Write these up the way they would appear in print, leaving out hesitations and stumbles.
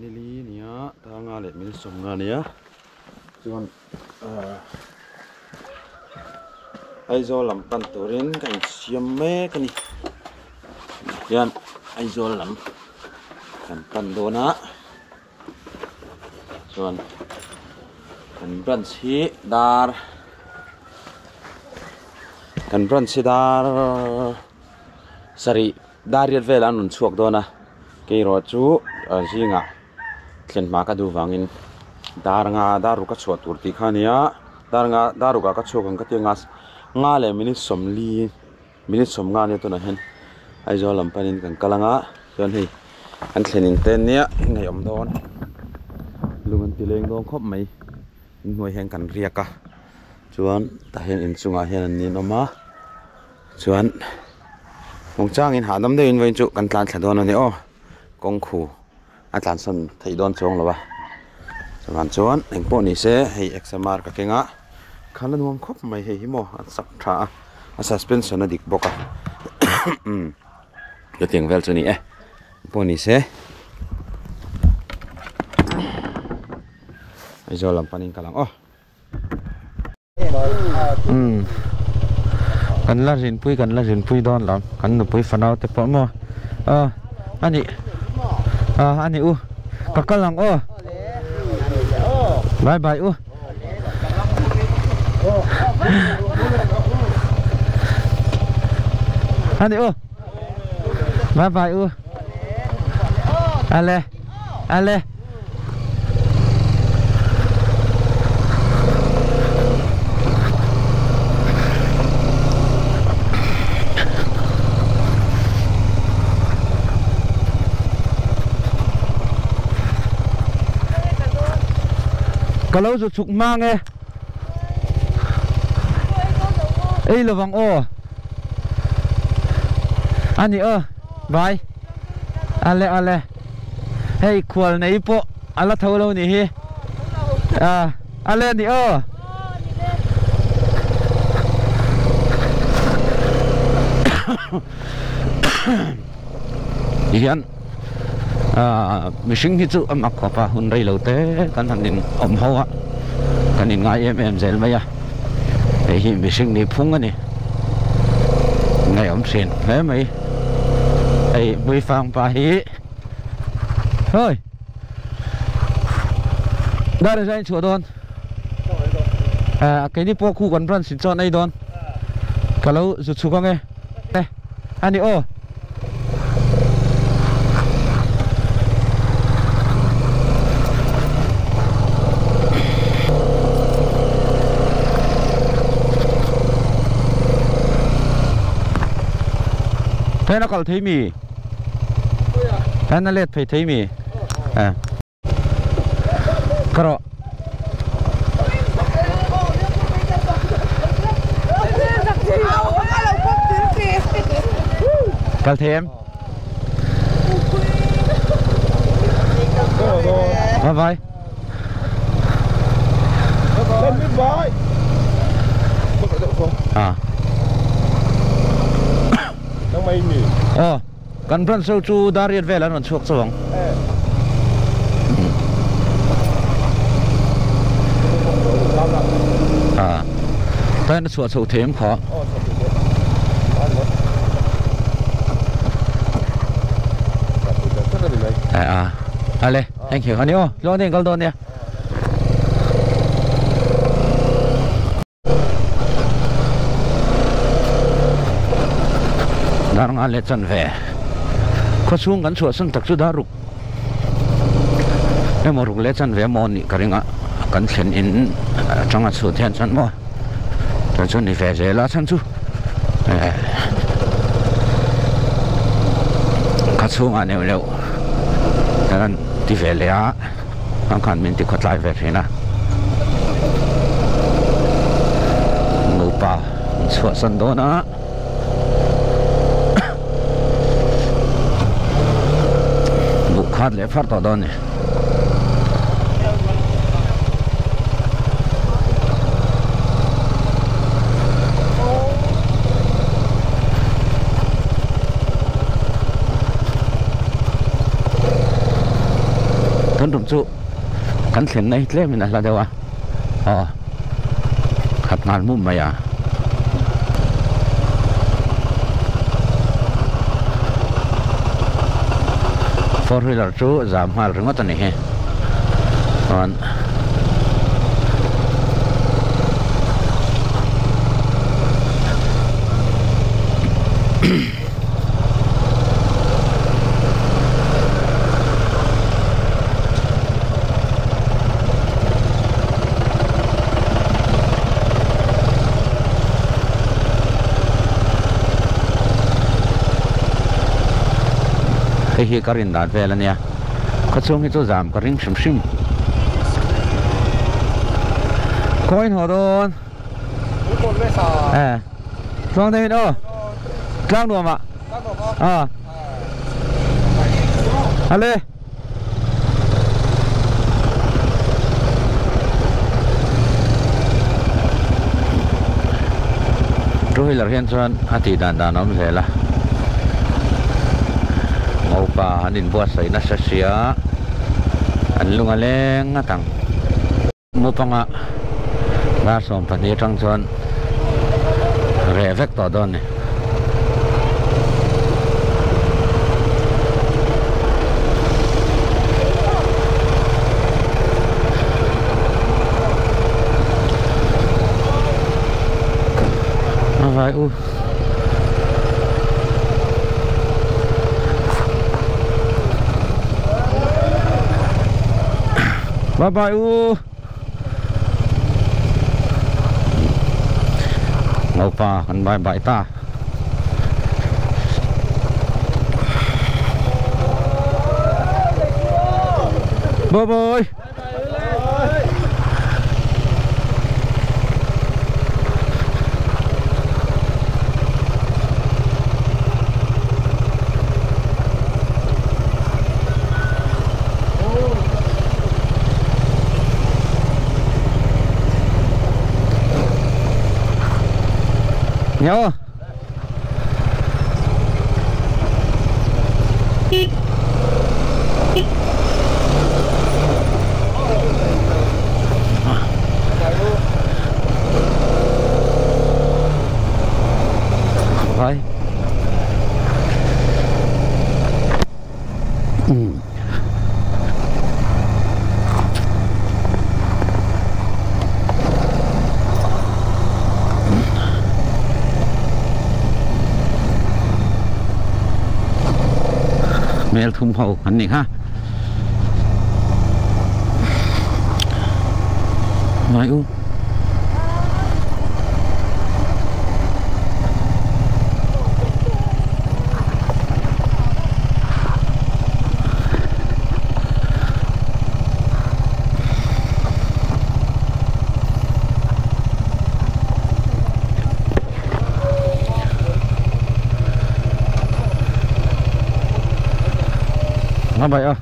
nili nia tanga le min somnga nia chuan aizo lam pan turin kan siam me kani yan aizo lam kan pan dona chuan kan bran si dar kan bran si dar sari dariat vel an un chuak dona ke ro chu zinga tlen ma ka du wangin dar nga daru ka chhuat tur ti khania dar nga daru ka chhuak ang ka tinga nga le minit somli minit som nga ne to na hen ai zo lam panin kan kalanga chuan hei an thlenin ten nia ngai om don lungan ti leng dong khop mai hnuai heng kan riaka chuan ta hen in chunga hen an nin oma chuan mong chang in hanam de in vein chu kan tlan thladon ani o kong khu atlan san thei don chong lawa chuan chuan engpo ni se hei xmr ka kenga khalan wang khop mai hei himo an sak tha a suspension adik boka yo tiang vel chu ni po ni se ai zo lam panin kalang kan la rin pui don lam kan nu pui fanau te po mo ani ani kakalang bye bye ani bye bye ale kalau zo chuk mange ei lovang ani bye ale hey khwal nei po ala tholo ni hi ale ni hian mishing hi chu amak khopa hun rei lote kan hanin om hawa kanin ngai em zel maya hi mishing ni phung ani ngai om sin le mai ei bui phang pa hi thôi đây là anh chùa đón cái đi po khu quán brand xin chọn đây đón cả lâu rụt xuống con nghe đây anh đi thế nó còn thấy mì thế nó liệt phải thấy mì caro cal thêm bye bye kan pran so chu dariat vel an chuak chawang tay nó chuột sầu thêm khó ale thank you anh lo nên câu đôn nha đang ăn lết chân về có xuống gắn chuột sân tắc chú đã rục em mà rục lết chân về mòn nị cái ngã gắn chân in trong ngã chuột thiên chân mò cho chân đi về dễ lá chân chú cắt xuống anh em liệu nên đi về lẽ anh cần mình đi cắt lại về thế nào ngủ pa chuột sân đó nữa khát lẽ phát tỏ đó này นรุ่มจุกันเส้นในเล่มนะเราเดี๋ยวอ๋อขัดงานมุมมาอย่า4 wheeler จูจามมาถึงว่าตอนนี้เฮ้ตอนเฮียการินดาดเวลเนี่ยก็ช่วงที่ตัวจามการินชิมคอยหัวโดนช่วงนี้โอ้กลางดวงอ่ะอะไรรู้ให้เราเห็นส่วนอาทิตย์ดานน้ำเสียละpa hanin buat sai na sia an lunga leng atang mo panga ba som pani tang chon re vek to don ne vai bye bye ngầu pa kan bye bye ta bye bye nhớ thôi mel thum hậu anh này ha nói u vậy à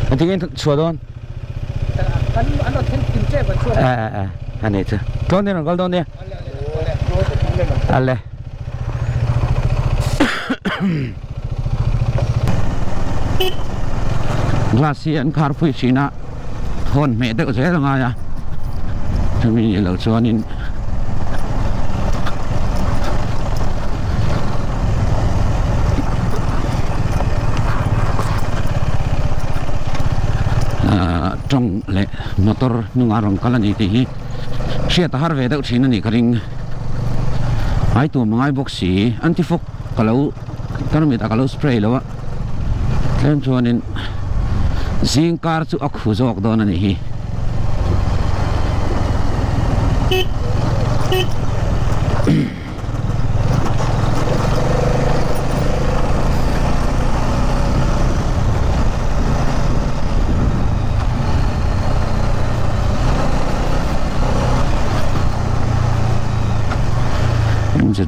anh tiếng anh chùa đâu anh này chứ con đi nào con đâu đi alle glacian carpui china hôn mẹ tự thế là ngay à cho mình lỡ cho nên trong lệ motor nung arong kala ni ti sia ta har ve da thina ni karing ai tu mangai boxi anti fog kalau tarmi ta kalau spray lawa tlem chuanin zing kar chu akhu jok don ani hi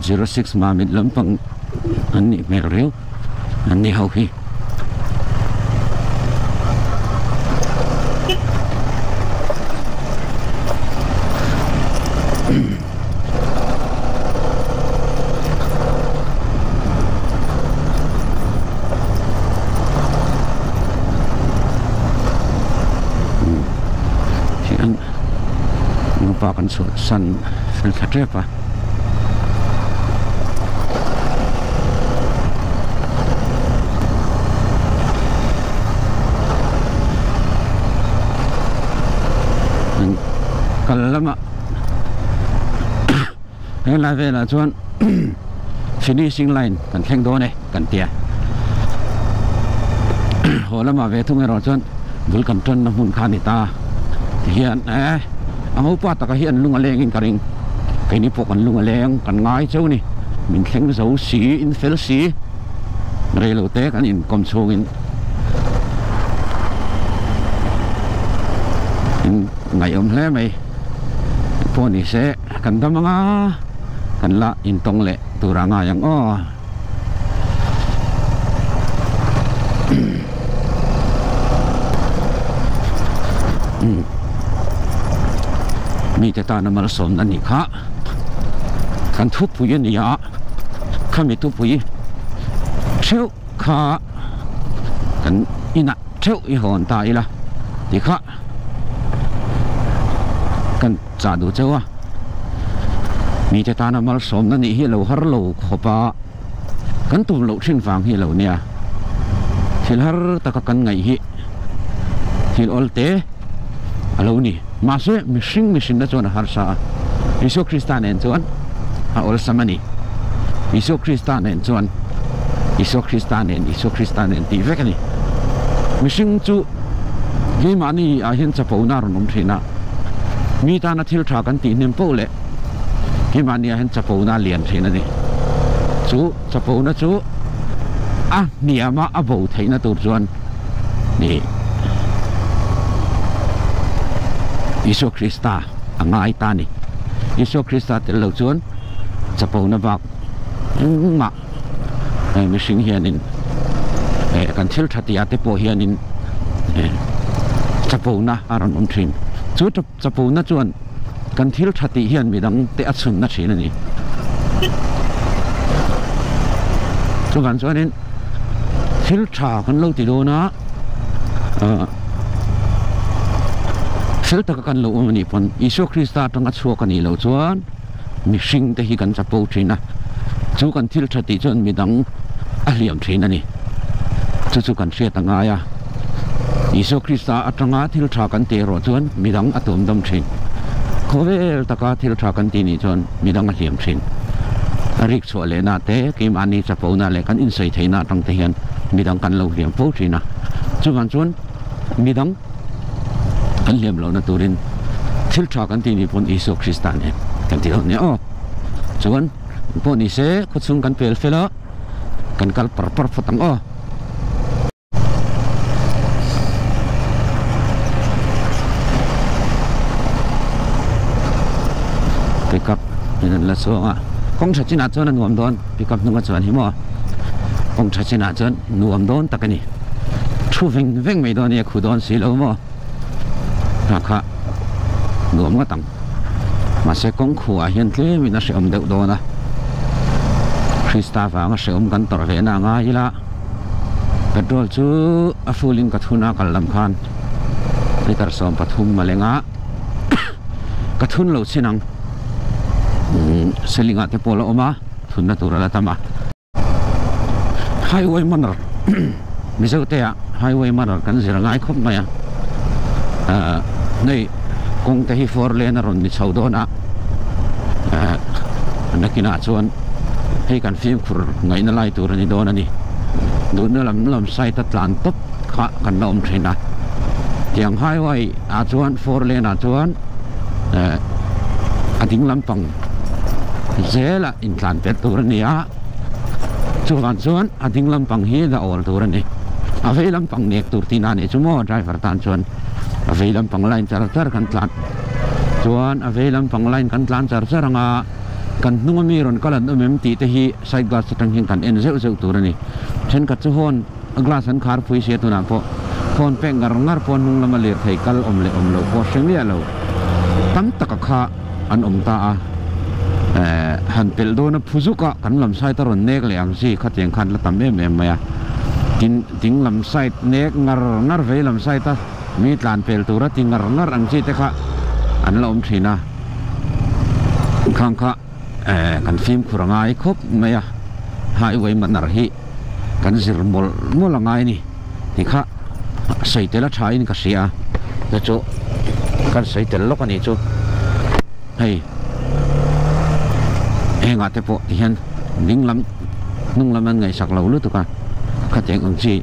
Z06 mamit lampang ani meril ani hauhi kan su san fel khatrepa kalama la ve la chuan finishing line kan thleng do ne kan tia holama ve thung ero chuan bul kan ton na hun khani ta hian ang upa ta ka hian lunga leng in karing kai ni pok an lunga leng kan ngai chau ni min thleng zo si in fel si relo te kan in kom chungin in ngai om hle mai poni se kan damanga kan la in tong le turanga yangมีแต่ตาน้ำมันสมนั่นนี่ค่ะกันทุบปุยนี่ยะข้ามีทุบปุยเชี่ยวค่ะกันอินะเชี่ยวอีหอนตายละดีค่ะกันจ่าดูเจ้าว่ามีแต่ตาน้ำมันสมนั่นนี่เฮโลฮาร์โลขบะกันตุ่มโลชิงฟังเฮโลเนี่ยที่ฮาร์ตะกันไงฮิที่ออลเตอโลนี่มาเสมิชิงนะจวนฮาร์ซาอิสุคริสตานเองจวนฮาออลสมานีอิสุคริสตานเองจวนอิสุคริสตานเองตีเวกันนี่มิชิงจูยี่มานี่อาเห็นจะปูนารนมทีนะมีตาหน้าที่ทากันตีนิมโป้เละยี่มานี่อาเห็นจะปูนาเลียนทีนะนี่จูจะปูนะจูเนี่ยมาอโบทีนะตัวจวนนี่อิสุคริสตาง่ายตานี่อิสุคริสตาแต่เราชวนจะปูนบักมาไม่สิงเฮียนินกันเชิลทัตยาเตโปเฮียนินจะปูนะอารมณ์ทรินชุดจะปูนะชวนกันเชิลทัตยเฮียนมีดังเตะสุนนะชีนี่ชุดกันชวนนินเชิลชากันเราติโดนะเสร็จแล้วกันเราอุนี่ปนอิสุคริสต์ตั้งแต่ชัวกันนี่เราชวนมิสิงแต่ฮีกันจะปูทรินะจูกันทิลชติจนมีดังอเลียมทรินะนี่จูกันเสียตั้งไงอิสุคริสต์ตั้งแต่ทิลชากันเตะรจวนมีดังอัตุมดมทรินโคเวลตะการทิลชากันตีนี่จนมีดังอเลียมทรินริกชัวเลน่าเตะกิมอันนี้จะปูน่าเลกันอินไซต์ให้น่าตั้งแต่เห็นมีดังกันเราเลียมปูทรินะจูกันชวนมีดังกันเลี้ยมเรานะตัวรินทิลชากันที่นี่พนอิสุคริสต์เนี่ยกันที่เราเนี่ยส่วนพนอิเสคุซุงกันเปลเฟลกันกัลปรฟัตังปิกับนี่นั่นละส่วนกงชัดจินาจวนนวมโดนปิกับนุ่งจวนหิมกงชัดจินาจวนนวมโดนตะกันนี่ชูเวงไม่โดนเนี่ยขุดโดนสีเหลวมั้งนะคะรวมก็ตั้งมาเสกงขัวเห็นที่มีนักเสมเดือดโดนนะคริสตาฟังเสมกันต่อเวน่าง่ายละเป็นตัวจูอฟูลินกัทุนากัลลำคันที่กระสอบปฐุมมาเลงะกัทุนเหล่าชินังเสลิงะเทปโลอมาทุนนัตุระละตมาไฮเวย์มันร์มิเซลเตียไฮเวย์มันร์กันเสียง่ายครบไหมนี่คงแต่ที่ฟอร์เลนรอนมิชาวโดนะนักกินอาชวนให้กันฟิล์มขุดไงนั่นไล่ตัวนี้โดนนี่ดูเนื้อลำไส้ตัดหลานตบขะกันนอมเทนะอย่างไฮไวอาชวนฟอร์เลนอาชวนอดิ่งลำปังเซละอินทานเป็ดตัวนี้ชวนอดิ่งลำปังเฮียดาออลตัวนี้อาเวลำปังเน็กตัวที่นั่นเอชั่วโมงไดรเวอร์ตันชวนอเวลัมปังไลน์จาร์จาร์กันตลาดจวนอเวลัมปังไลน์กันตลาดจาร์จาร์งากันนุ่มมีรอนก็ลันนุ่มตีแต่ฮีไซด์กลาสตั้งหิงกันเอ็นเซลตัวนี้เช่นกับเจ้าฮอนกลาสันคาร์ฟุยเสียตัวนั้นพอนเป็นงารพอนนุ่งละมาเลียไทยกัลอมโลพอเชียงเลียโลตั้งตะกะข้าอันตาหันเปิลโดนผู้สุกะกันลำไส้ตรอนเนกเลยอังซีขัดยังคันละตั้มเอ็มยาทิ้งลำไส้เนกงารเวลำไส้ตามีตานเปลตัวติงงารอังซีเตค่ะอันละทีนะ ข้างข้ากันฟิล์มขรางายครบไหมอะไฮเวย์มันอะไรกันสิรมลงายนี่ข้าใส่แต่ละชายนี่ก็เสียแต่จู่กันใส่แต่ละล็อกนี่จู่เฮ้ยงาแต่พอที่เห็นนิ่งลำนุ่งลำมันไงสักเหล่าหรือตัวกันข้าแต่งอังจี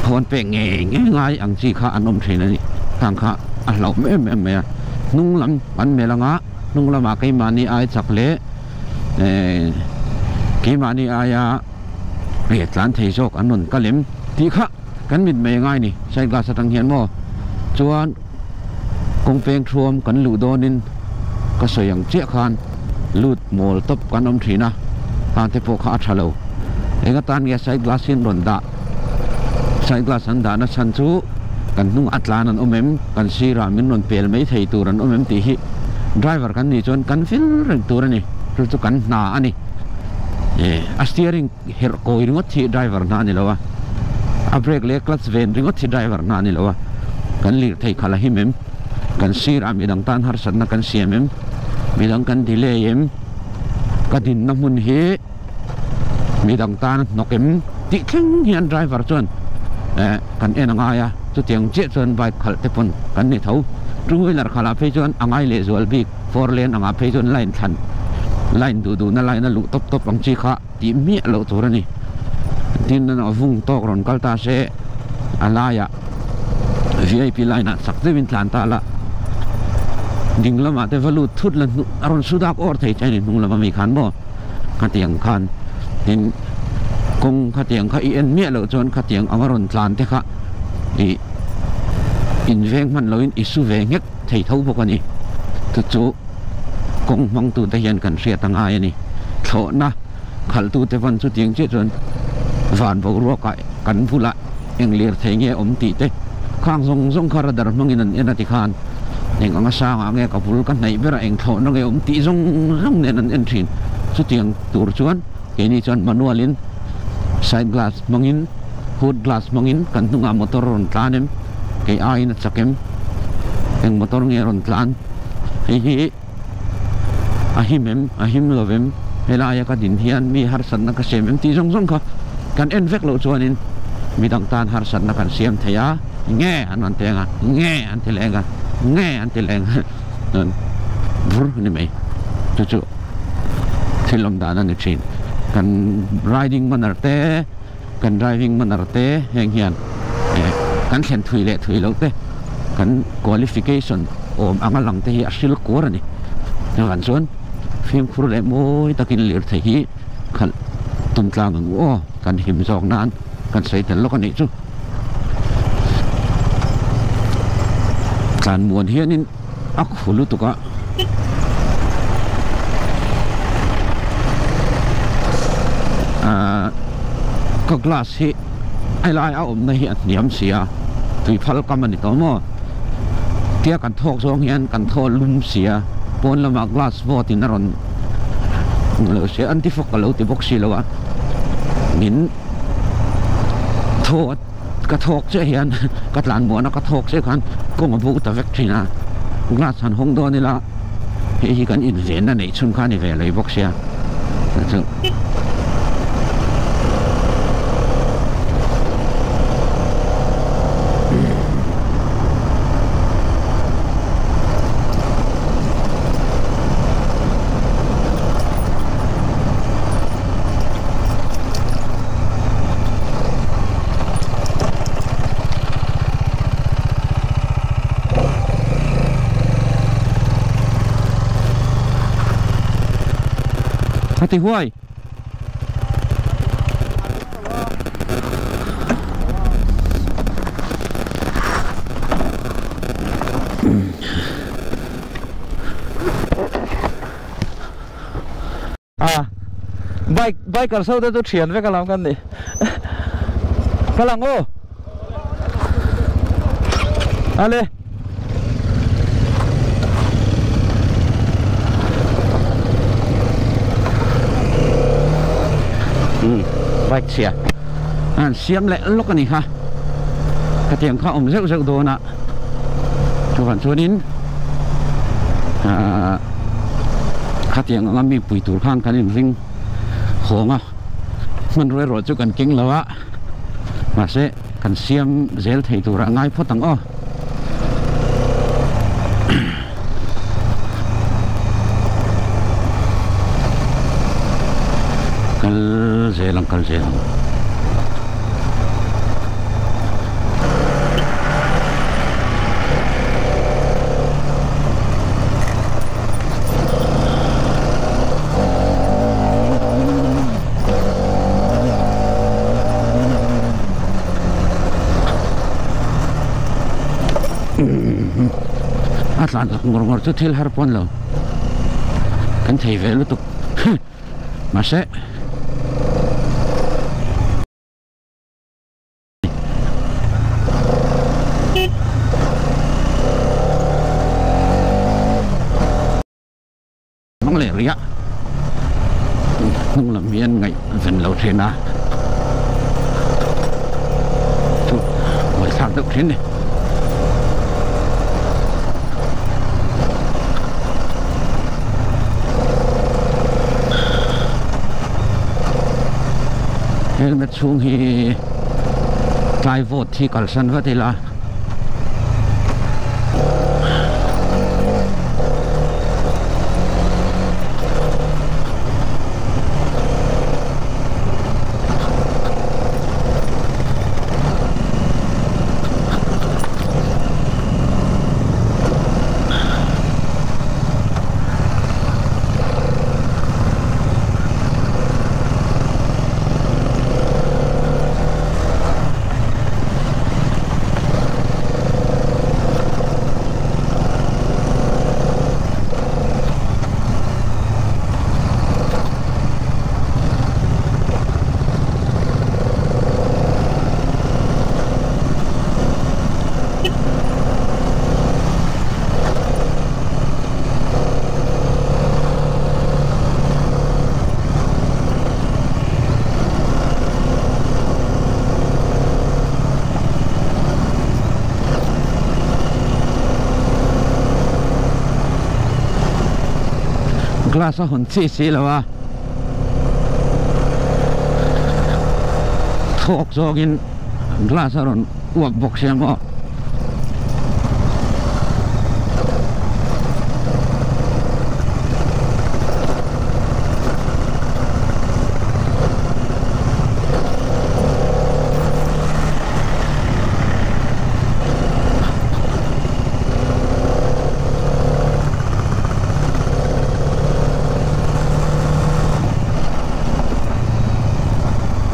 คนเป็นง่ายอังจีข้าอันอมเทนนี่ทางข้าอันเหล่าแม่นุ่งลำอันเมลังะนุ่งลำมาไกมานี่ไอจักเล่ไกมานี่ไอ้เรียดหลานเทโชกอันนนก็เล็มที่ข้ากันมิดไม่ง่ายนี่ใช้กาสตังเฮียนโม่จวนกงเปงทวมกันหลุดโดนินก็สวยอย่างเจ้าคานลูดโมลตบกันอมทีนะตานเทพข้าชะเลวเอกตานเงี้ยใช้กลาสินรอนดาใช้กลาสันดานะชันซูกันนุ่งอัตลานันอมเอ็มกันซีรามินนนเปลไม่ไทยตูรันอมเอ็มตีฮีไดรเวอร์กันนี่จนกันฟิลเรื่องตัวนี่รู้จักกันหนาอันนี้อัสเตียริงเฮร์โกยริงวัดที่ไดรเวอร์นานี่แล้ววะอับเรกเล็กลัดเวนริงวัดที่ไดรเวอร์นานี่แล้ววะกันลีไทยขลาหิมเอ็มกันซีรามีดังตานฮาร์สันนักกันเสียมเอ็มมีดังกันดีเลย์เอ็มกันดินน้ำมันเฮมีดังตานนกเอ็มติดแข็งเฮียนไดรเวอร์จนกันเอ็นง่ายจุดยังเจ็ดจนไปขัดเตปนกันนี่เท่ารู้เวลาขลาเพจจนง่ายเลยส่วนบิ๊กฟอร์เลนง่ายเพจจนไล่ทันไล่ดูนั่นไล่นั่นลุตบบังจีข้าตีเมียเหล่าตัวนี่ที่นั่นเอาฟุ้งตกรอนกัลตาเซอะไรอะ VIP ไล่น่ะสักเดือนทานตาละดิ่งละมาแต่ว่าลุทุดละอารมณ์สุดาก็อดใจใจนี่นุ่งละมามีขันบ่ขัดเตียงขันเห็นกงขัดเตียงข้าเอ็นเมียเหล่าจนขัดเตียงอารมณ์ทานเถอะข้าอินเวงมันเลยอิสุเวงเง็กไทยเท่าพวกนี้ทุกจู่กงมังตูแต่ยันกันเสียตังอายนี่โถนะขัลตูแต่วันสุดยังเจ็ดจนฝานพวกรัวกันพูละเอ็งเลียร์ไทยเงี้ยอมตีเตข้างทรงคาราดาร์มังอินันเอ็นติคานเอ็งอังสางเงี้ยกับพูลกันไหนเวลาเอ็งโถนังเงี้ยอมตีทรงเนี่ยนั่นเอ็นทินสุดยังตูร์ชวนเอ็นี่จนมานัวลินไซด์กลาสมังอินฮูดกลาสมังอินกันtungaมอเตอร์รอนตานิมkay ay na sakim ang motor ngayon tlan hihi ahim lovem helaya ka din hian mi harsan na kasem ti song ka kan enfek lo chuanin mi dang tan harsan na kan siam thaya nge anan tenga nge an telenga vur ni mai chu thilom dana ni chin kan riding manarte kan driving manarte heng hianกันเขียนถุยแล้วเต้กัน qualification โอมอังหลังเตะสิลกัวนี่ในวันส่วนฟิล์มครูเล่มวยตะกินเหลือเทียขันตุนกลางกันโอ้กันหิมจอกนานกันใส่แต่ละกันนี่จุการมวนเฮียนี่อักขุลุตุกะก็กลาสที่ไอ้ลายเอาอมในเฮียเหนียมเสียถุยพัลกำมันนี่ต่อมาเที่ยกันทอกสองเฮียนกันทอลุ่มเสียปนละมากลาสวอตินารอนเหลือเสียอันที่ฟกกะเหลาติบกสีแล้ววะมินโทษกระทอกเสียเฮียนกระหลานบัวนักกระทอกเสียกันก็มาพูดแต่เวกทีนะกลาสหันห้องโดนนี่ละเฮียกันอินเวนนั่นเองชุนข้านี่เวเลยบกเสียที่ห้วยใบกระเซ้าได้ตัวเฉียนไว้กันแล้วกันดิกำลังโอ้อะไรไปเสียเสียมแหละลูกกันนี่ค่ะกระเทียมข้าวอมเซลโดนะชวนชวนิน ข้าเตียงงั้นมีปุ๋ยตูข้างกันริงของอ่ะมันรวยรอจุกันกิ้งแล้วอะมาเสกันเสียมเซลไทยตัวง่ายพอตั้งอ้อกัลเซลังกัลเซลังอัตลาดงรจุดที่ฮาร์ปอนแล้วกันที่เวลุตุกมาเสน้องเลี้ยงน้องลำเมียนไงเป็นเราเทน่าทุกวันสามตุกเทนเนี่ยเฮลเมตช่วงที่ไกลโวดที่กัลสันวัติลากลาสหุ่นซีแล้ววะทอกโซกินกลาสหุ่นอวบบกเสียงอ่ะ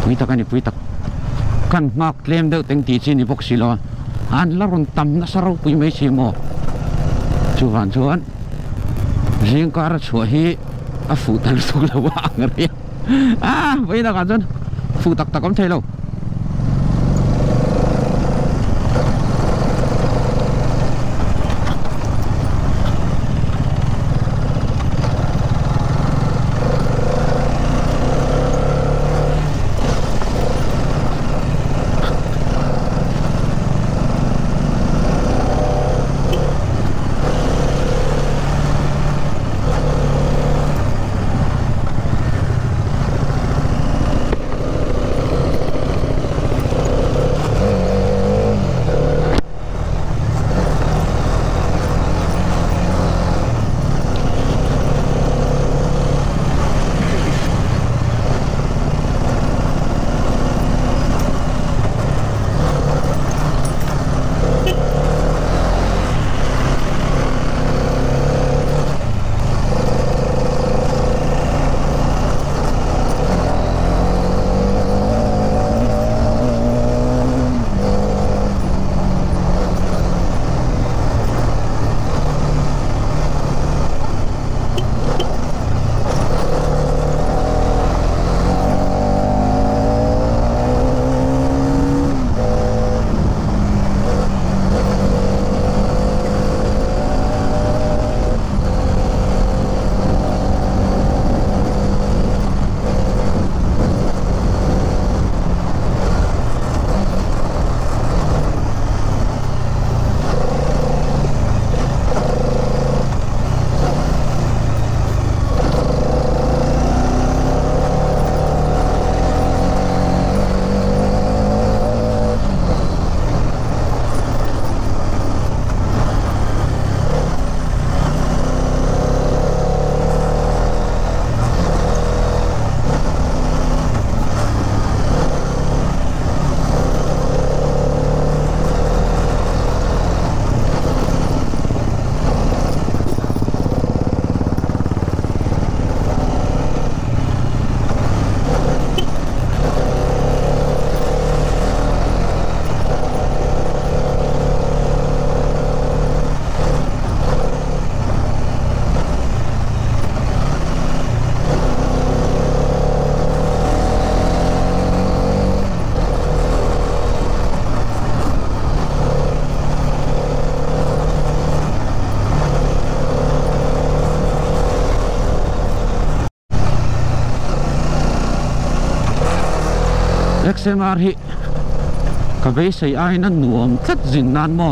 ปุยตะกันนี่ปุยตะกันงอกเลี้ยมเดือดเต็งตีจีนี่พกสิโลอันละรุนตำนัสรุปุยไม่ใช่หมอชวนเรียงการช่วยให้ฟูตันสุกแล้วว่างเรียปุยตะกันจนฟูตักตะก้มเทโล XMR hi ka ve sei ai na nuam tlat zin nan mo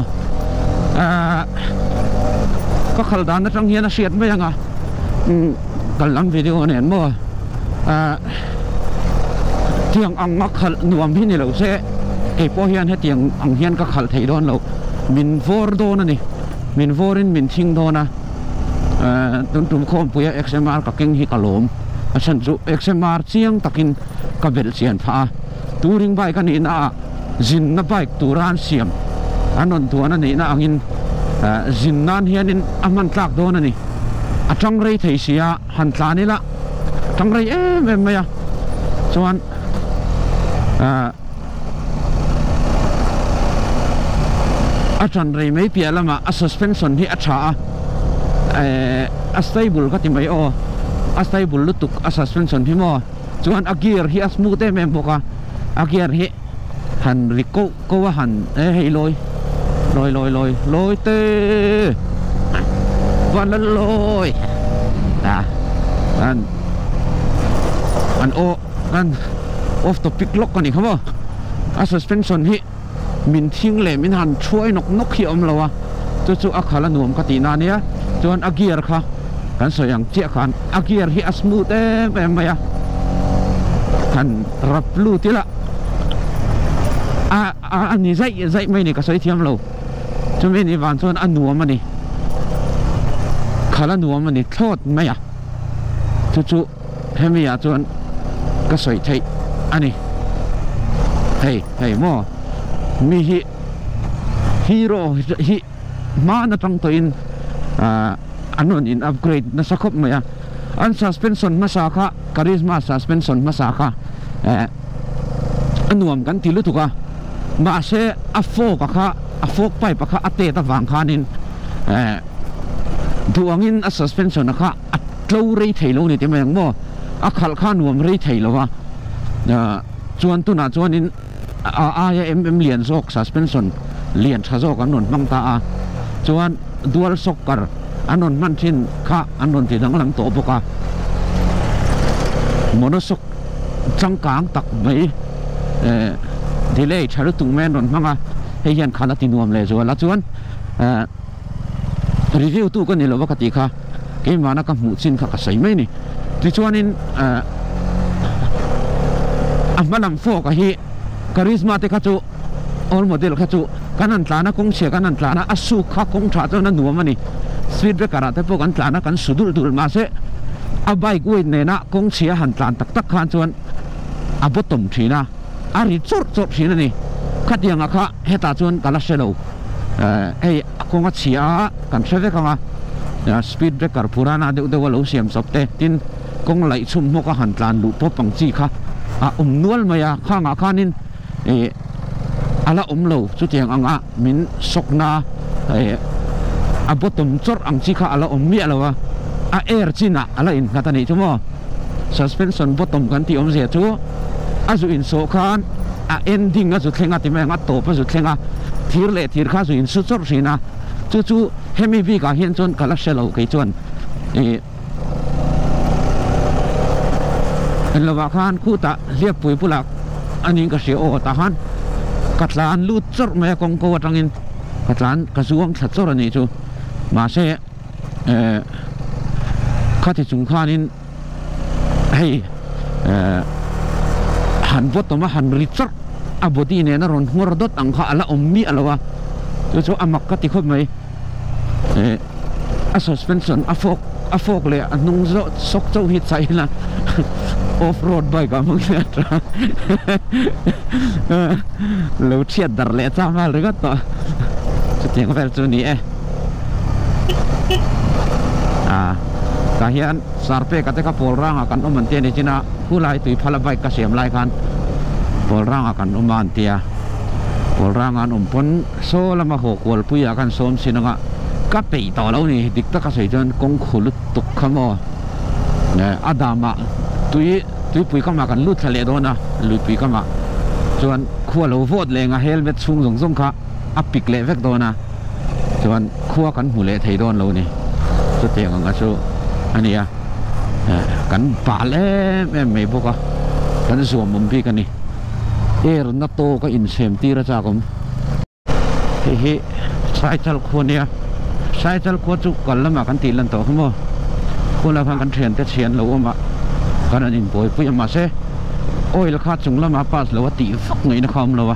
ka khal dan na tang hian a hriat mai anga kal lang video nen mo tiang ang ngak khal nuam hi ni lo se ke po hian he tiang ang hian ka khal thei don lo min vor do na ni min vorin min thing do na tum khom puya XMR ka keng hi kalom asan chu XMR chiang takin ka bel sian pha touring bike kan ina zin na bike turan siam anon tuana ni na angin zin nan hianin aman tlak do na ni atang rei thei sia han tla ni la tang rei em maya chuan atang rei mai pialama a suspension hi a tha a stable ka ti mai o a stable lutuk a suspension hi mo chuan a gear hi a smooth em boka a gear hi han riko ko han hei loi te van la loi an o kan off topic lock kan ni khamo a suspension hi min thing le min han chuai nok hi om lawa chu a khala nuam ka ti na nia chuan a gear kha kan soyang chia khan a gear hi a smooth em maya kan rap lu tilaอันนี้ใจไม่นี่ก็ใช้เทียมเราจะไม่นี่วันส่วนอันนัวมันนี่ขาละนัวมันนี่ทอดไหมอ่ะจู่ๆให้ไม่อยากส่วนก็ใช้ไทยอันนี้เฮ้ยหม้อมีฮีโร่ฮีมาหน้าตั้งตัวอินอันนู้นอินอัปเกรดน่าสักครบไหมอ่ะอัน suspension มาสักคาริสมา suspension มาสักอันนัวกันที่รู้ถูกอ่ะมาเสอโฟกค่ะอโฟกไปปะค่ะอเตตะวางขานินดวงอิน suspension นะคะอัดเล่าเรยไทยโลนี่ที่มันยังบ่อักขลข้านวมเรยไทยโลวะจวนตุน่ะจวนอินเลียนโซก suspension เลียนชาโซกอันนนบังตาจวนดัวซอกกร์อันนนมันชินค่ะอันนนที่ดังหลังโตปะค่ะมโนซอกจังกางตักไม่ทีเล่ชาลุตุงแม่นนมั้งอ่ะให้ยันขาลตินวมเลยส่วนละส่วนรีวิวตู้กันนี่เราปกติค่ะเกมมานักหมูสินค่ะก็ใส่ไม่นี่ที่ส่วนนี้มาลำโฟกะฮีคาริสมาติกาจูออลโมเดลกาจูกันนั่นตานะคงเชียกันนั่นตานะอสุขคงชาจูนั่นหนูมันนี่สวีทเบกระแต่พวกกันตานะกันสุดุลมาเสอใบกุยเนี่ยนะคงเชียหันตาตักขันส่วนบตุ่มทีนะอาริจดทีนั่นนี่ขัดยังอะค่ะเฮตาจวนกัลเชโลคงเชียกันเชฟกังสปีดเบรกเกอร์พูรานาเดี๋ยวเราเสียมสบเตตินคงไหลชุ่มมกหันตานลุปปังจีค่ะนวลมายาข้างอาคานินอะไรโลสุดที่ยังมินสกนาบตุ่มจดอังจีค่ะอะไรมีอะไรวะเอร์จีน่ะอะไรอินกันตอนนี้ชั่วโมง suspension บตุ่มกันที่เสียชั่วอาจุอินโซคานending อาจุเทงติแมงโตปอาจุเทงทีร์เล่ทีร์ข้าจุอินสุดสุดสินะจู่ๆเฮมิบีกาเห็นจนกัลเชลเอากี่จวนระหว่างคานคู่ตาเรียบปุยปุลักอันนี้ก็เสียโอตาฮันกัดลานลูดจดแม่กงโกตังอินกัดลานกระทรวงสัตว์จดนี่จู่มาเสข้าที่จุงข้านินให้หันบทมาหันริชร์บดีเนี่ยนะรอนหัวรถอังคาอะไรมีอะไรวะจู่ๆอามักกติคบไหมsuspension อโฟกเลยนุ่งซกเจ้าหิดใส่ละออฟโรดไปกับมึงเนี่ยเราเชียดดาร์เล่จ้ามาเลยก็ต่อจะเถียงกับตัวนี้กาเฮียนสารเปกติกาโพลร่างกันอมันเตียนี่จีน่าผู้ไล่ตุยพลใบกระเสียมไล่กันโพลร่างกันอมันเตียโพลร่างกันพ้นโซ่ละมาหกวลปุยกันโสมสินะก็ไปต่อแล้วนี่ดิกตะกระเสียจนกงขุลุตุกขโมเนี่ยอาดามะตุยปุยก็มากันลุดทะเลโดนนะลุยปุยก็มาส่วนขั้วเราโวดเลยงะเฮลเมตซุงส่งค่ะอัปปิกเล่เวกโดนนะส่วนขั้วกันหูเล่ไทยโดนเรานี่สุดเตียงกันสู้อันนี้กันป่าเล่ไม่พวกกันสวมมุมพี่กันนี่ na to ka in sem tira cha kom hi cycle khonia cycle ko chu kallama kan ti lan to mo kula phang kan thian te thian lo ma kan an in boy pu ma se oil kha chung lama pas lo ti fak ngai na kham lo wa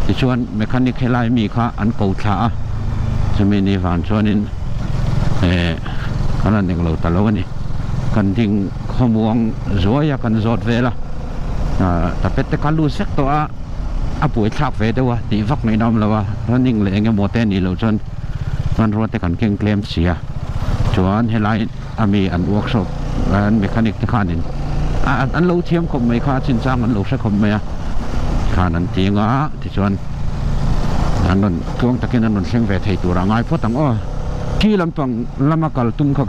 ti chuan mechanic helai mi kha an ko tha chumi ni van chuan in kan an ding lo ta lo ni kan ding khomuang zoya kan zot vela ta pette kalu sek to a pui thak ve dewa ti vak nei nam lawa running le nge mote ni lo chon man ro te kan keng claim sia chuan helai ami an workshop an mechanic te khanin an lo thiam khom mai kha chin chang an lo sa khom mai khan an tinga ti chuan an non tuang takin an non thleng ve thei tur angai photang o ki lampang lamakal tum kha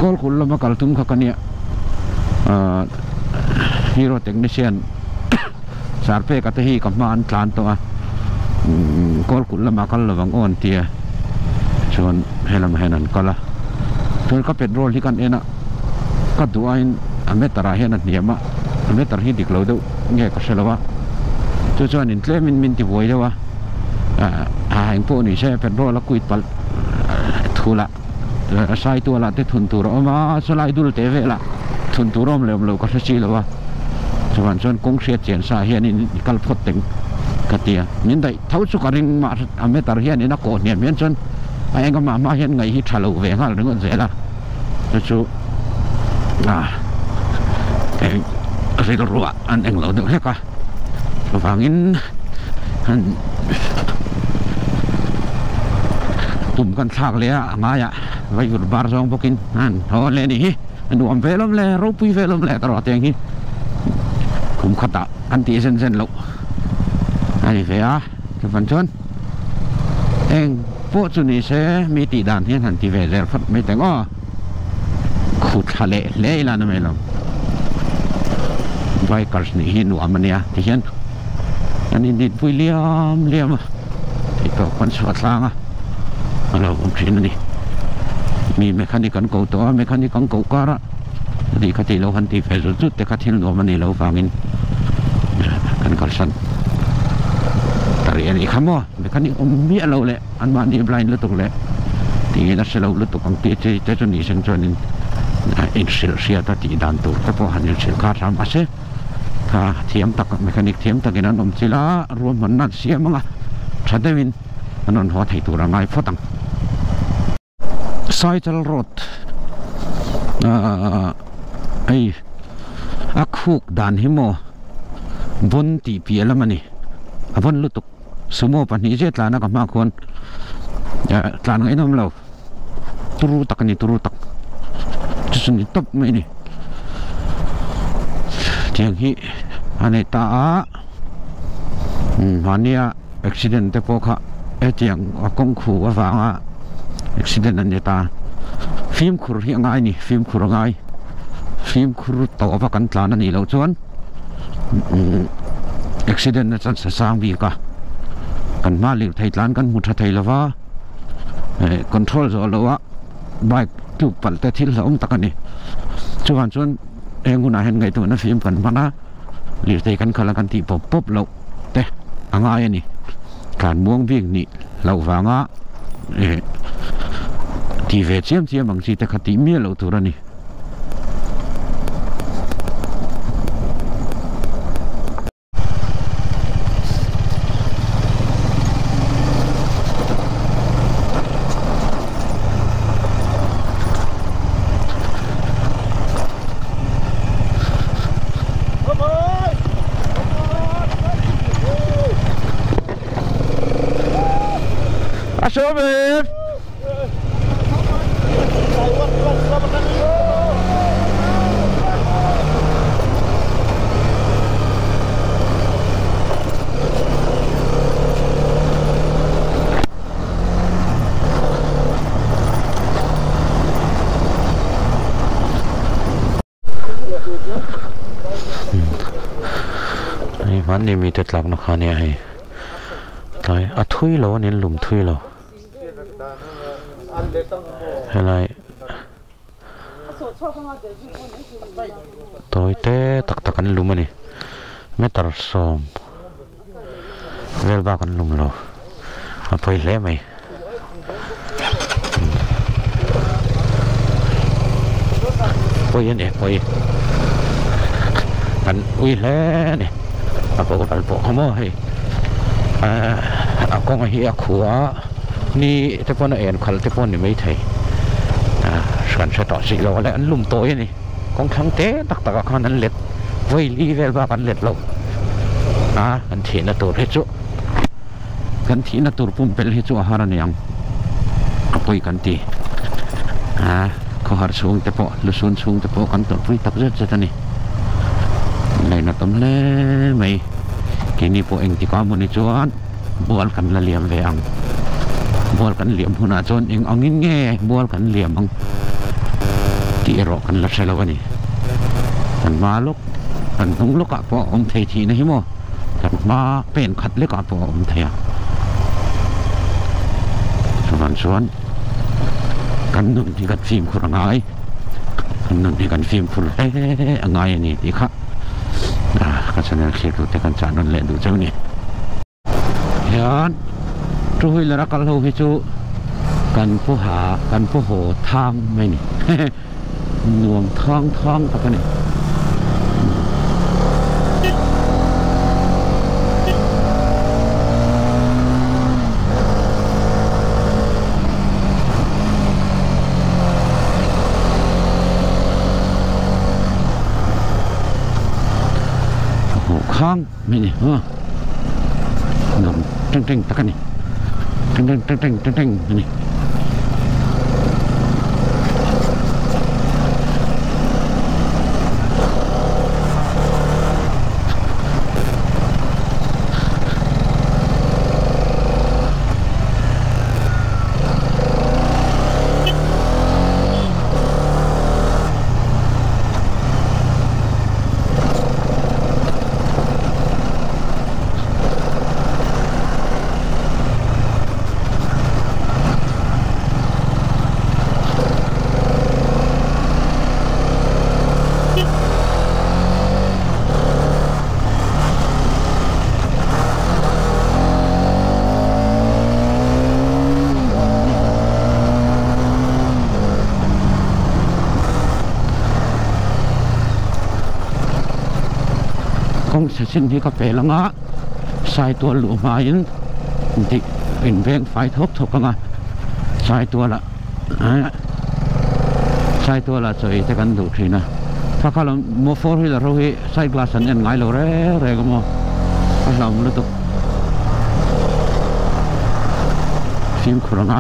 gol khul lamakal tum kha kania hero technician sarpe kata hi kaman tlan to kol kul ma kal lawang on tia chon helam henan kala chon ka petrol hi kan ena ka duain ametara henan niama ametar hi diklo do nge ka selawa chu chon in claim min ti voi dewa hang po ni se petrol la kuit pal thula sai tu la te thun tur ma salai dul te vela thun turom lem lo ka chi lawa chuan chuan kong hriat chian sa hian in kal phot teng katia min dai thau chu ka ring ma ametar hian in a ko niam hian chuan a enga ma hian ngai hi thalo ve ngal ring zela chu ril ruwa an eng lo de ka wangin han tum kan thak le anga ya vai ur bar zong bokin han ho le ni hi an duam velom le ro pui velom le taro teng hi kum khata an ti sen lo ai ve a ke van chon eng po chu ni se mi ti dan hian han ti ve ler phat mai teng o khut khale le la na mai lo vai kars ni hi nu amania ti hian an in dit pui liam ti to kon so tlanga alo um thin ni mi mechanic kan ko to mechanic kan ko kara di ka ti lo han ti fe zu te ka thil no mani lo fangin kan kalsan tari ani khamo mechanic mi alo le an ma ni blind lu tuk le ti na se lo lu tuk ang ti te chu ni sen chuan in sil sia ta ti dan tu ta po han sil ka ram ase ka thiam tak mechanic thiam takin an om chila rum man na sia manga thadewin anon ho thei tur angai photang cycle road ai akhuk dan himo bon ti pialamani avon lutuk sumo pani je tlana ka ma khon tlan ngai nom lo turu tak chusuni top mai ni tiang hi ane ta mania accident te pokha etiang akong khu awanga accident an ta film khur hi ngai ni film khur ngai film khur to ava kan tlan ani lo chuan accident na chan sa sang bi ka kan ma lir thai tlan kan mu tha thai lawa control zo lawa bike tu pal te thil om takani chuan enguna hen ngai tu na film kan mana lir thai kan khala kan ti pop lo te anga ani kan muang bik ni lo wanga ti ve chiam ang si te khati mi lo turani Asobe ai van ni mi te tlak na khania hai tai a thui lo nin lum thui lo helai toi te tak tak an lum ani metar som เวลบ้ากันลุมเราไปแล้วไหมไปยันเอกไปกันอุ้ยแล้วเนี่ยบอกเขาว่าให้ก็มาเฮียขัวนี่แต่พอเอ็นขันแต่พอนี่ไม่ไทยกันจะต่อสิเราแล้วอันลุ่มโต้นี่กองทั้งเต้ตักข้างนั้นเล็ดไว้รีเวลบ้ากันเล็ดเราอันที่น่าตัวเฮจุกันที่น่าตัวปุ่มเป็นเฮจุอาหารนี่ยังไปกันทีเขาหาสูงแต่พอลุสูงสูงแต่พอกันตัวไปตักเยอะจะนี่ในนัดต้มเล่ไม่กินนี่พอเองที่ก้ามันนี่จวนบัวกันละเหลี่ยมแหวงบัวกันเหลี่ยมหัวหน้าจนเองเอางี้แง่บัวกันเหลี่ยมอังที่รอกันละใช่แล้ววะนี่กันมาลุกกันต้องลุกกับพออมเททีนะฮิโมกันมาเป็นขัดเล็กกับพออมเทียส่วนกันนุ่นที่กันฟิล์มคุณง่ายกันนุ่นที่กันฟิล์มคุณง่ายนี่ที่ค่ะก็จะเนี่ยเขียนดูแต่กันจานนั่นแหละดูเจ้านี่ยันช่วยละรักกันเราให้จูกันผู้หากันผู้โหทางไม่นี่หน่วงท้องตะกันนี่ข้างไม่นี่หนุ่มเต้งตะกันนี่เต้งนี่เส้นที่ก็เปล่งะสายตัวหลวงมาอินที่เป็นเพลงไฟทบกันอ่ะสายตัวละสวยแต่กันดูทีนะถ้าเขาเราโมฟอร์ที่เราให้ใส่กลาสันเอ็นไงเราเร่ก็มั่วเราไม่รู้ตัวฟิล์มขรุ่นไง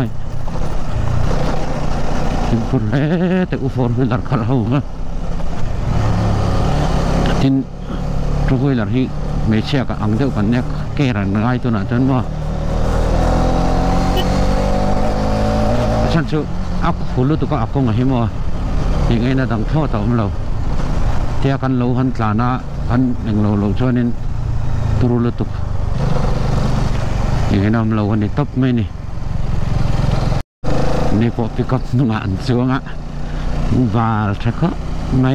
ฟิล์มขรุ่นแต่อุฟอร์ที่เราเขาทิ้งทุกเวลาที่ไม่เชื่อกับอังเดียวกันเนี่ยแก้รันง่ายตัวนั้นจนว่าฉันจะอักหุ่นรู้ตัวก็อักกงอะไรมั่วยังไงนะดังท่อต่อมเราเที่ยกันเราหันตาหน้าหันอย่างเราช่วยนี่ตัวรู้ตัวยังไงนะเราวันนี้ตบไม่นี่พอพิกับนุ่งอันสวงอ่ะวาลใช่ก็ไม่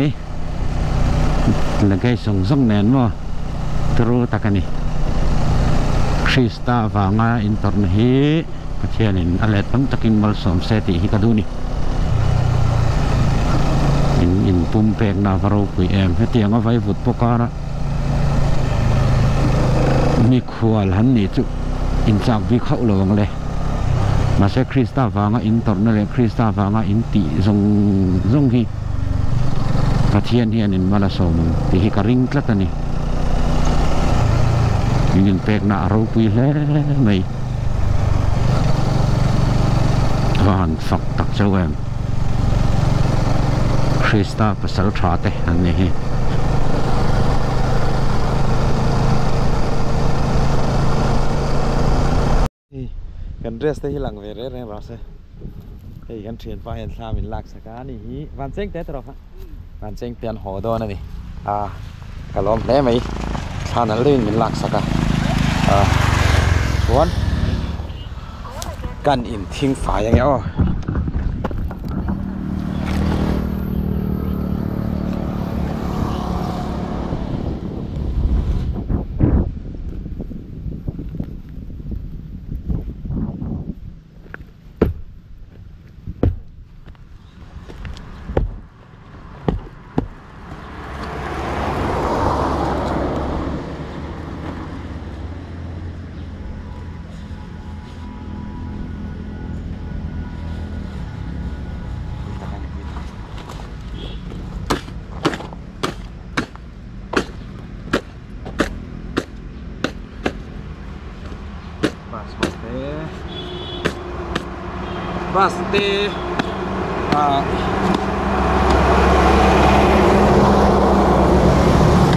lagi song nen mo terus takkan ni Krista vanga internet hi pathianin alet pam takin mal som seti hi kaduni in pum pek na varo pui em hetianga vai vut pokara ni khual han ni chu in chak vi khau lawang le ma se Krista vanga internet le Krista vanga in ti zong hi pathian hian in malasom ti hi karing tlatani ingin pek na aro pui hle mai van fak tak chawem Krista pasal thate an ni hiกันเรสได้ที่หลังเวรเร่งรอเซ่กันเทียนไฟเห็นซามินลักษณะนี่ฮีวันเซ็งเตะตรอกฮะวันเซ็งเตียนหัวโดนนี่กระล้มได้ไหมชานันลื่นมินลักษณะสวนกันอินทิ้งฝาอย่างเงี้ย Baste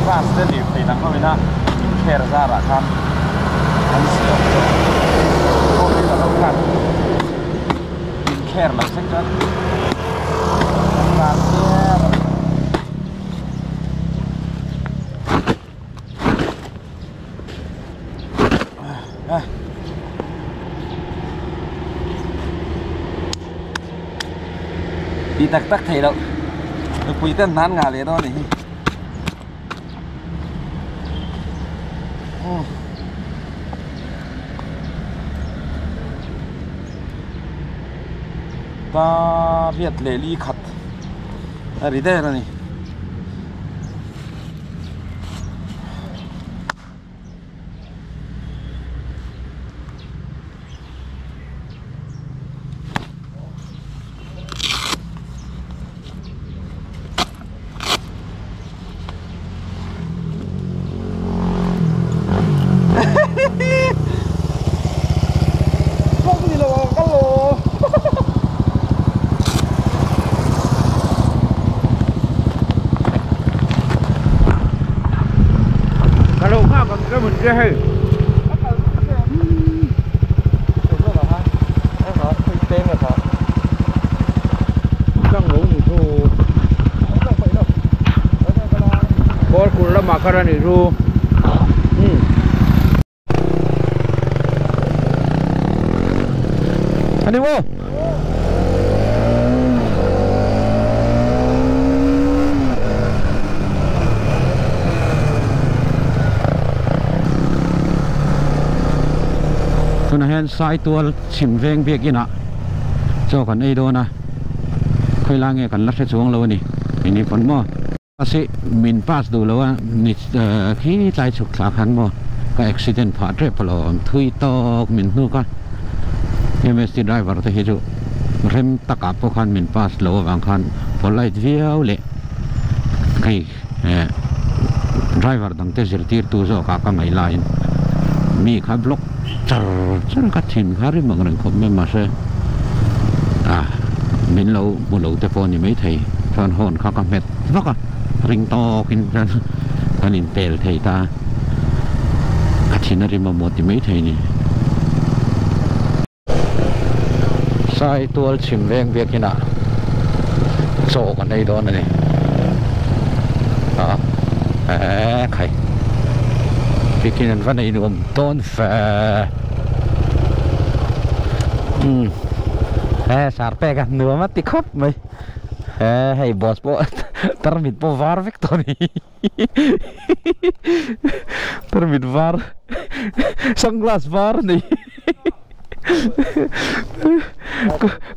Baste di pinang kami na care zara kan kan siap kami tak kan care lah sengkan Baste đi tắc tắc thầy đâu được quý tên nán ngà lấy đó này ta biết lệ ly khát ở đây đây này cái hay đang ngủ một thu có cuốn là macaroni thu anh đi vôนะฮะสายตัวชิมเวงเบียกินะเจ้ากันไอ้โดนะค่อยล้างเงี้ยกันรัดให้สูงแล้วนี่นี่ฝนมั่วภาษีมินพาสดูแล้วว่านี่ขี้ใจฉุกขาขันมั่วก็อุบิเหตุผ่าเรียบร้อยทุยตอกมินนู่นก็ยังไม่สิได้ว่าเราจะเห็นจุเริ่มตะกับพวกขันมินพาสแล้วบางขันพอไล่เดียวเละไอ้ไดรเวอร์ตั้งแต่สิริตัวโซ่กากไงไลน์มีขับล็อกฉันก็ทิ้งเขาเรื่องบางเรื่องผมไม่มาเสียมินเราบุญเราแต่พอนี่ไม่ไทยตอนหอนเขาก็เม็ดวักริงโตกินกันอินเตลไทยตาอาทิตย์นั้นมาหมดที่ไม่ไทยนี่ใส่ตัวชิมแวงเบียกินะโซ่กันได้โดนนี่ใครพี่กินวันนี้รวมต้นแฝสารแปะกันเนื้อมาติคบไหมให้บอสโปตรมิดโปวาร์เวกตัวนี้ตรมิดวาร์ซังกลาสวาร์นี่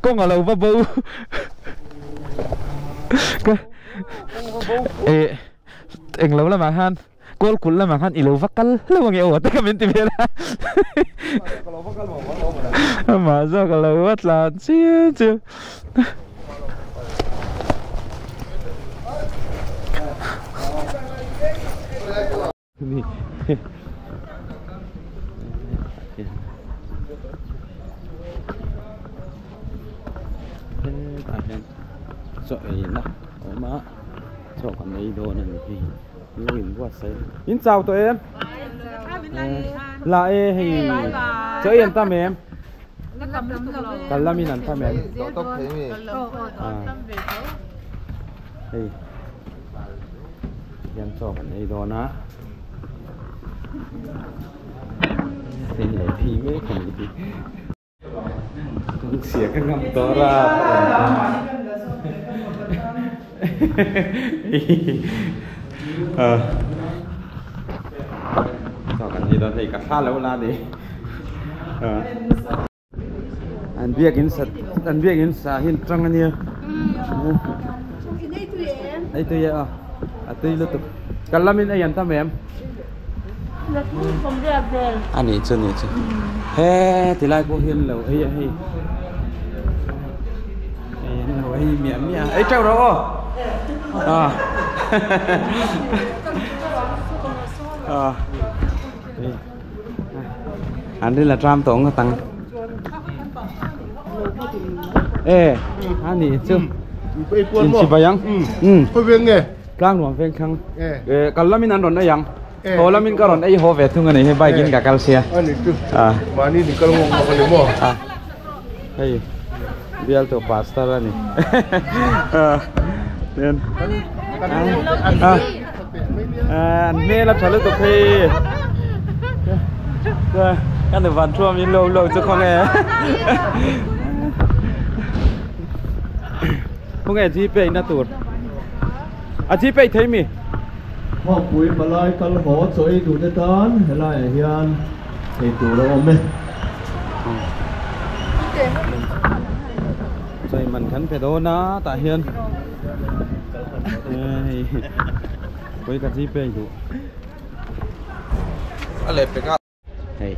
ก็งาเราบ้าบูก็เอ็งเราละมาฮันกอลคุลละมาฮันอิลูฟักกัลแล้วว่าไงโอ้แต่ก็ไม่ติดเลยมาจากเราวัดลานเชี่ยเชี่ยนี่ตายแล้วสวยนะออกมาชอบกันในโดนนี่พี่ลุยวัดใส่ยินเจ้าตัวเองlại thì chơi yên tâm em cần làm yên tâm em thì em cho bạn ấy đó ná thì để thi mấy cái gì cũng xỉa cái ngầm to ra cho cái gì đó thì cả pha lâu la đi anh biết in sa hin trăng anh nhớ đây tôi vậy à tôi lúc tục cần làm in anh tham em anh ấy chưa he thì lại cô hiền lâu ấy lâu ấy miệng mía ấy trâu đâu anh đây là tram tổng cái tăng ê anh đi chưa in chỉ bay yang Thôi viên nghe Klang luang ven khang kalau min an ron na yang kalau min ka ron ai ho ve thung ani he bai kin ka kalsia Ani tu Mani di kalau mau makan lemo hey biar tu pasta lah ni dan mẹ là trả lời tục thì kan được van chua mình lâu lâu chứ không nghe không nghe gì về na tụt à gì về thấy mi Họ bùi mà lại cần hỗ trợ đủ để tán hay là hiền thì đủ là ôm đi rồi mình khánh phải đó nó tại hiền với cái gì về đủ à lệ phải hey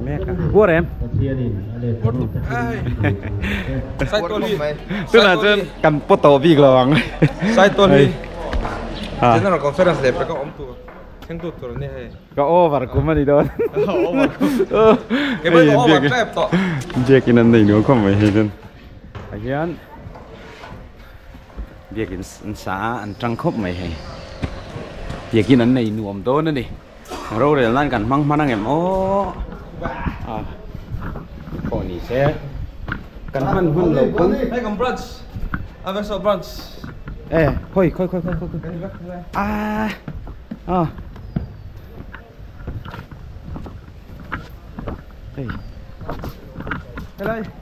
mẹ cả bố em sai tôi đi tức là trên cầm bút tổ bị lỏng sai tôi đi thế nào còn phải là lệ phải có ống tụ thanh tụ tụ này có over cũng mà đi đó cái bên over trap tọ việc cái này nữa không phải hết anh hiền việc cái xã anh trăng khóc mày hay việc cái này nuông tốt nữa đi rồi để lan cảnh măng măng em ô còn gì sẽ cảnh măng hơn lâu cứng hay còn brunch ăn số brunch ê khôi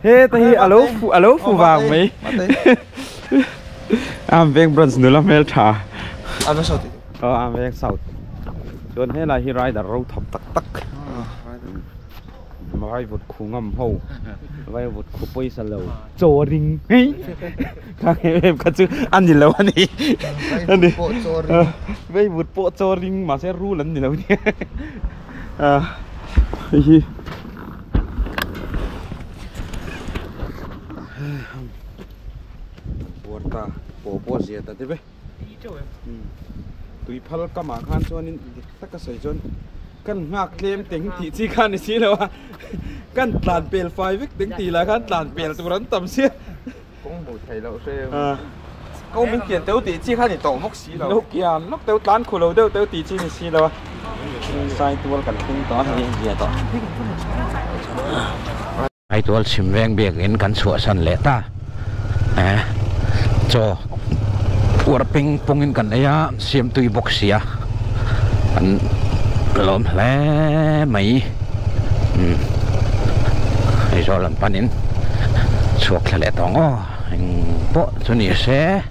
hey tahi alo phụ vàng mấy am ven brunch nữa là mel trà ăn số am ven sầu Tuần thế là hi rai đã râu thọc tắc vai vụt khu ngầm hầu vai vụt khu bơi sờ lầu trồ rinh các em cả chứ ăn gì lâu anh đi vai vụt bộ trồ rinh mà sẽ ru lần gì lâu nhé buồn ta bộ gì ta thế vậy tụi phật các mảng khan cho nên tất cả sợi chôn căn ngạc thêm tính thị chi khan này xí đâu à căn tàn bèl phai vích tính tỷ là khan tàn bèl tụi nó tầm xí cũng một thầy lậu xe câu mình kiện tếu tỷ chi khan thì tổ mốc xí đâu lúc kia lúc tếu tán khổ lâu tếu tỷ chi này xí đâu à sai tua cần tính toán hay gì đó ai tua sim veng biếc in kan sủa san lệ ta cho uar ping pungin kan aya siam tui boxia an lom hle mai ai zo lam panin chuak hle tongo ing po chuni se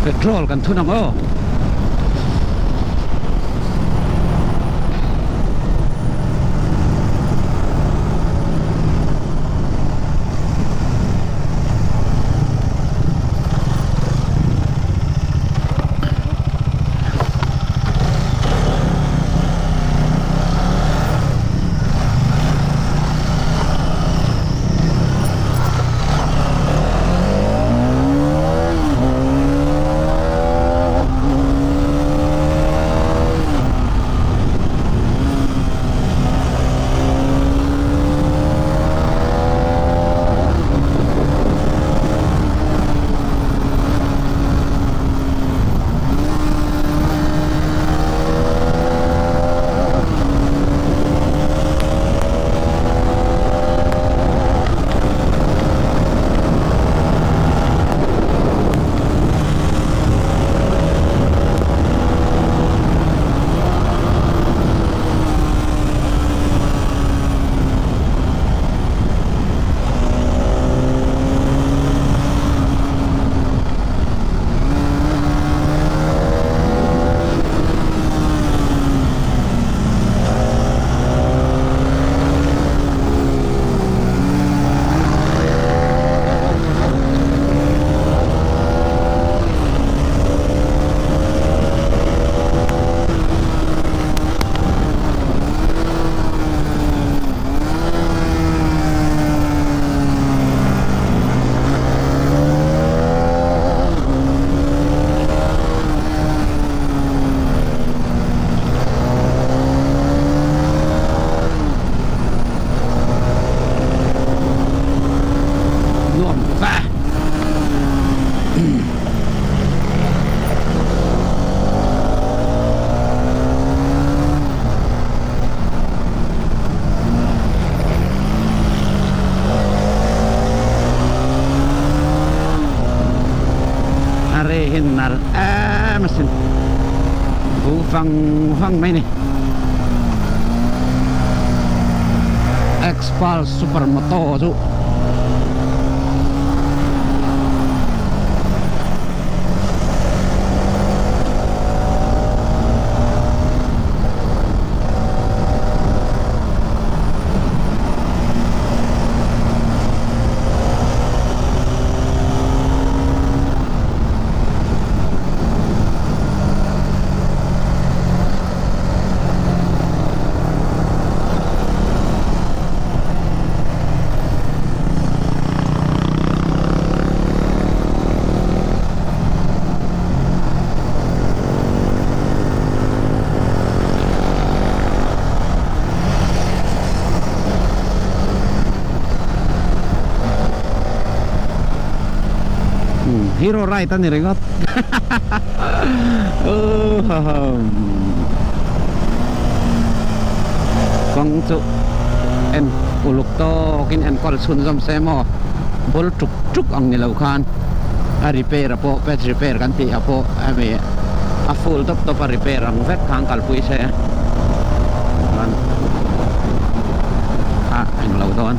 petrol kan thunang o ฟังไหมนี่ X-Pulse Supermoto จุฮีโร่ไรตันนี่เลยครับ ฟังจุเอ็นอุลุกโตกินเอ็นกอลซุนซัมเซมอบอลจุกอังนี่เราคานอาริเปอร์อะโปเปทริเปอร์กันที่อะโปอะเมอะฟูลท็อปอาริเปอร์อังเวทข้างกัลปุยเซมันอะเอ็นเราตอน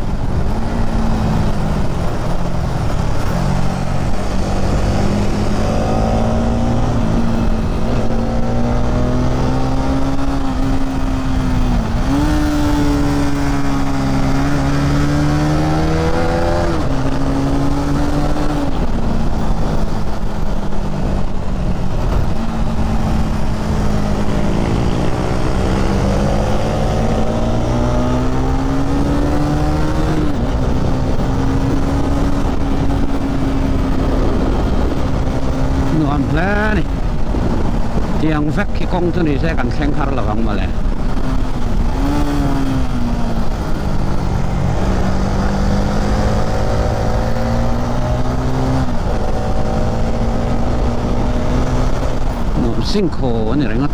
แล้วนี่เตียงแฟกขี้กงตัวนี้ใช้กันแข่งขันระวังมาเลยซิงโคนี่อะไรงั้น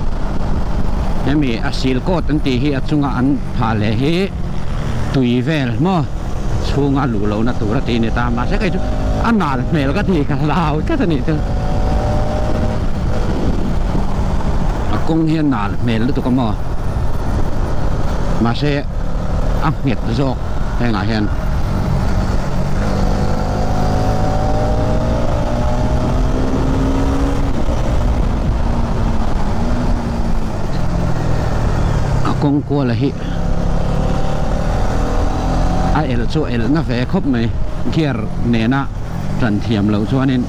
ยังมีอาศิลโกตันตีฮีอัดซุงอันพาเลฮีตุยเวลมั้งซุงอันหลูเหลาหน้าตัวตีนี่ตามมาใช่ไหมอันนั้นเมลก็ทีกันลาวก็ตัวนี้ตัวกงเฮียนนาเมลตัวก็มาเสะอักเงียดโจกให้งาเฮียนกงกลัวเลยฮิไอเอลโจเอลน่าเฟคบไหมเกียร์เนน่าจันเทียมเราชวนนิน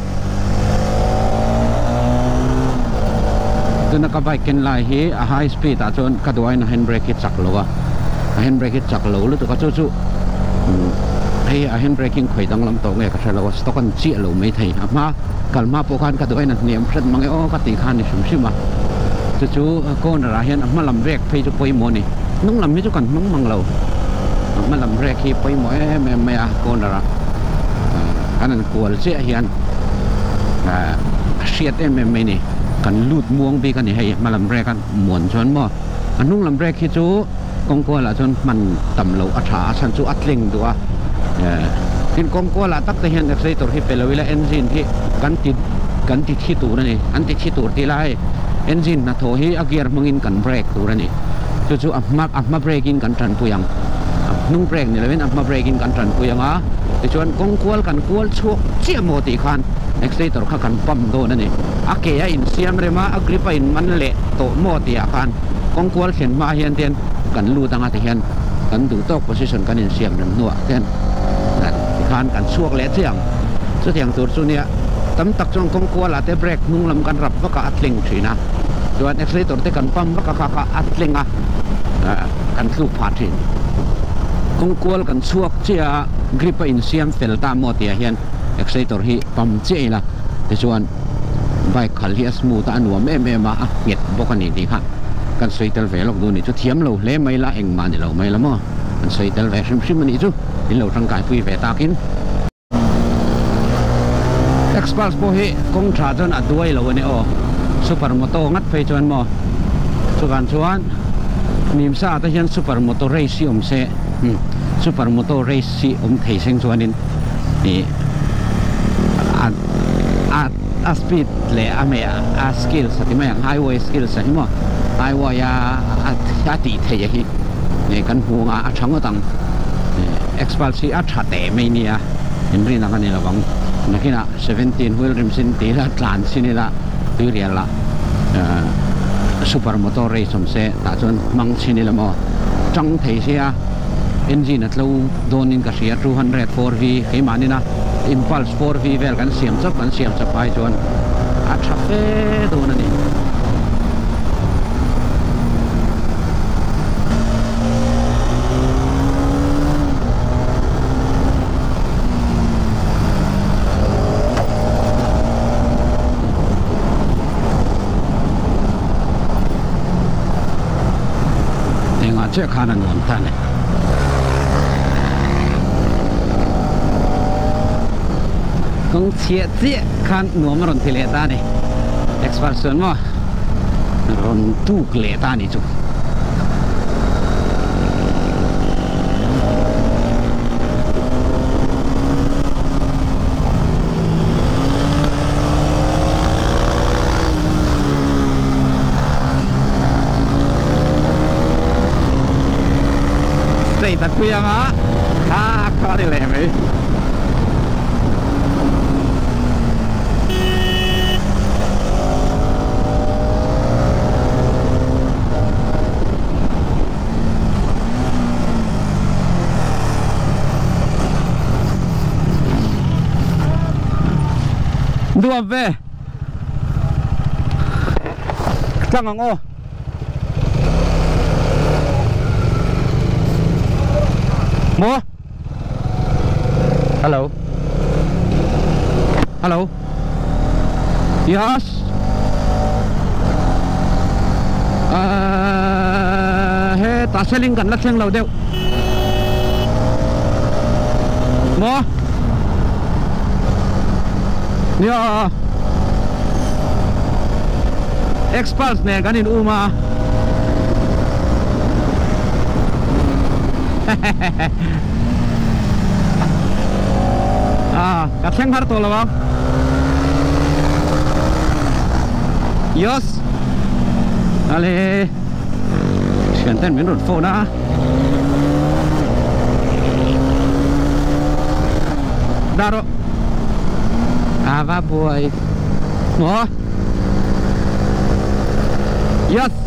นักบายกินลายฮีไฮสปีดอาจจะกระโดดนะแฮนด์เบรกจักรโลวะแฮนด์เบรกจักรโลแล้วตัวก็จู่ๆให้แฮนด์เบรกิ้งข่อยดังลำตัวเงี้ยก็ใช่แล้วว่าสต็อกกันเจี๊ยโลไม่ไทยมากัลมาพวกขันกระโดดนั่นเนี่ยมันมังเอ๋อก็ตีขันนี่ชุ่มๆมาจู่ๆก็น่าเห็นมาลำเบรกไปจุดปอยโมนี่น้องลำไม่จุกันมังเรามาลำเบรกที่ปอยโมไม่ก็น่าอันนั้นกลัวเสียเฮียนเสียดไม่นี่กันลูดม่วงไปกันนี่ให้มาลำแรกกันหมวนชนบ่อันนุ่งลำแรกคิดจูกงกัวละจนมันต่ำเหลาอัฐาฉันจูอัดเล่งตัวกินกงกัวละตักแต่เห็นแต่ใส่ตัวที่เป็นเลยแล้วเอนจินที่กันติดที่ตัวนั่นเองอันติดที่ตัวที่ไรเอนจินนะโถฮีอาเกียร์มึงอินกันเบรกตัวนั่นเองจู่ๆอับมาเบรกินกันทันปุยังนุ่งเบรกนี่เลยเป็นอับมาเบรกินกันทันปุยังอ่ะแต่ชวนกงกัวกันกัวชั่วเชี่ยโมติขันเอ็กซ์เตอร์ข้ากันปั๊มโดนั่นเองอาเกียอินเสียมเรมาอักริปอินมันเละโตโมติอากันกงกัวเห็นมาเห็นเตียนกันลู่ตั้งแต่เห็นกันดูโต๊ะโพสิชันกันอินเสียมนั่นนัวเตียนนั่นขันกันชั่วเละเสียงตัวส่วนเนี้ยตั้มตักจงกงกัวละแต่เบรกนุ่งลำกันรับว่าก็อัดเล็งถีนะส่วนเอ็กซ์เตอร์ที่กันปั๊มว่าก็อัดเล็งกันลูกผาถิ่นกงกัวกันชั่วเจ้ากริปอินเสียมเฟลตามโมติเห็นเอ็กซ์เตอร์ที่ปั๊มเจ้ละแต่ส่วนใบขัลเฮียสมูตอันว่าแม่มาเงียบบอกกันนี่ดีค่ะกันสวยเตลเวลอกดูนี่จุดเทียมเราเล่ไม่ละเองมาเนี่ยเราไม่ละมั้งกันสวยเตลเวชิมมันนี่จุนี่เราทางกายคุยเวตากินเอ็กซ์พาสโปเฮกงชาจนอัดด้วยเราเนี่ยอ๋อซูเปอร์มอเตอร์งัดไปจนมั้งสุกันชวนนิมซาแต่ยันซูเปอร์มอเตอร์เรซี่เสซูเปอร์มอเตอร์เรซี่เทเซงชวนนี่สปีดเลยเมียสกิลส์ที่ไม่อย่างไฮเวย์สกิลส์ใช่ไหม ai wa ya ti the hi ne kan hu nga a thang tang expulsi a tha te mai nia in ri na kan ni lawang nakina 17 wheel rim sin ti la tlan sin la tu ria la super motor race som se ta chon mang sin la mo chang thei sia engine at low donin ka sia 200 4V kai manina impulse 4V vel kan siam chap ai chon a tha fe do na ni che khana ngon ta ne kong che khan nuam ron thile ta ne expansion mo ron tu kle ta ni chu thật khuya á có đi lèm đi đua về chẳng ngon ô mua hello yes he ta selling kan lakseng lau deu mua ya expulse ne kanin uma Katheng har to lawa yes ale sianten min rut fo na daro ava boy mo yes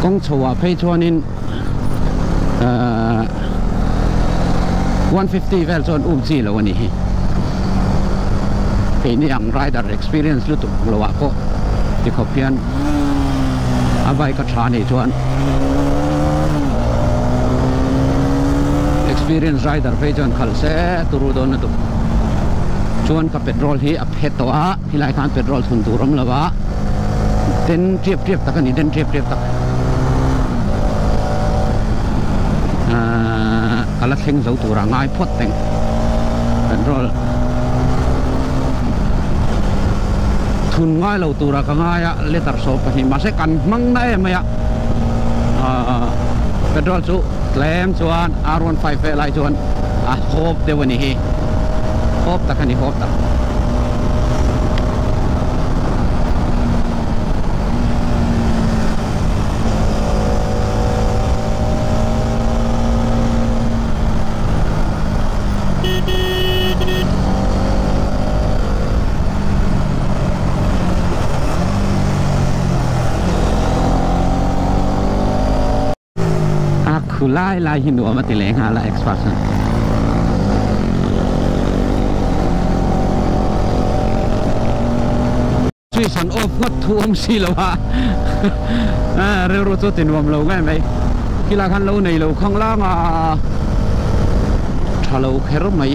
kong chua pay chuanin 150 vel chon chi lo ani pe ni ang rider experience lu tu lo wa ko ti khopian abai ka tha ni chuan experience rider pay chon khal se turu don na tu chuan ka petrol hi a phet to a hilai khan petrol thun turam lawa ten triep tak ani den triep tak ala theng zo tura ngai phot teng petrol thun ngai lo tura ka ngai ya letar so pa hi ma se kan mang nai ma ya petrol chu claim chuan R15 ve lai chuan a hop de wani hi hop takani hop tak lai hindu ama tileng hala expansion Suisan off ngot thuam si lawa reu ro chu tin wam lo ngai mai kila khan lo nei lo khang la nga thalo kher mai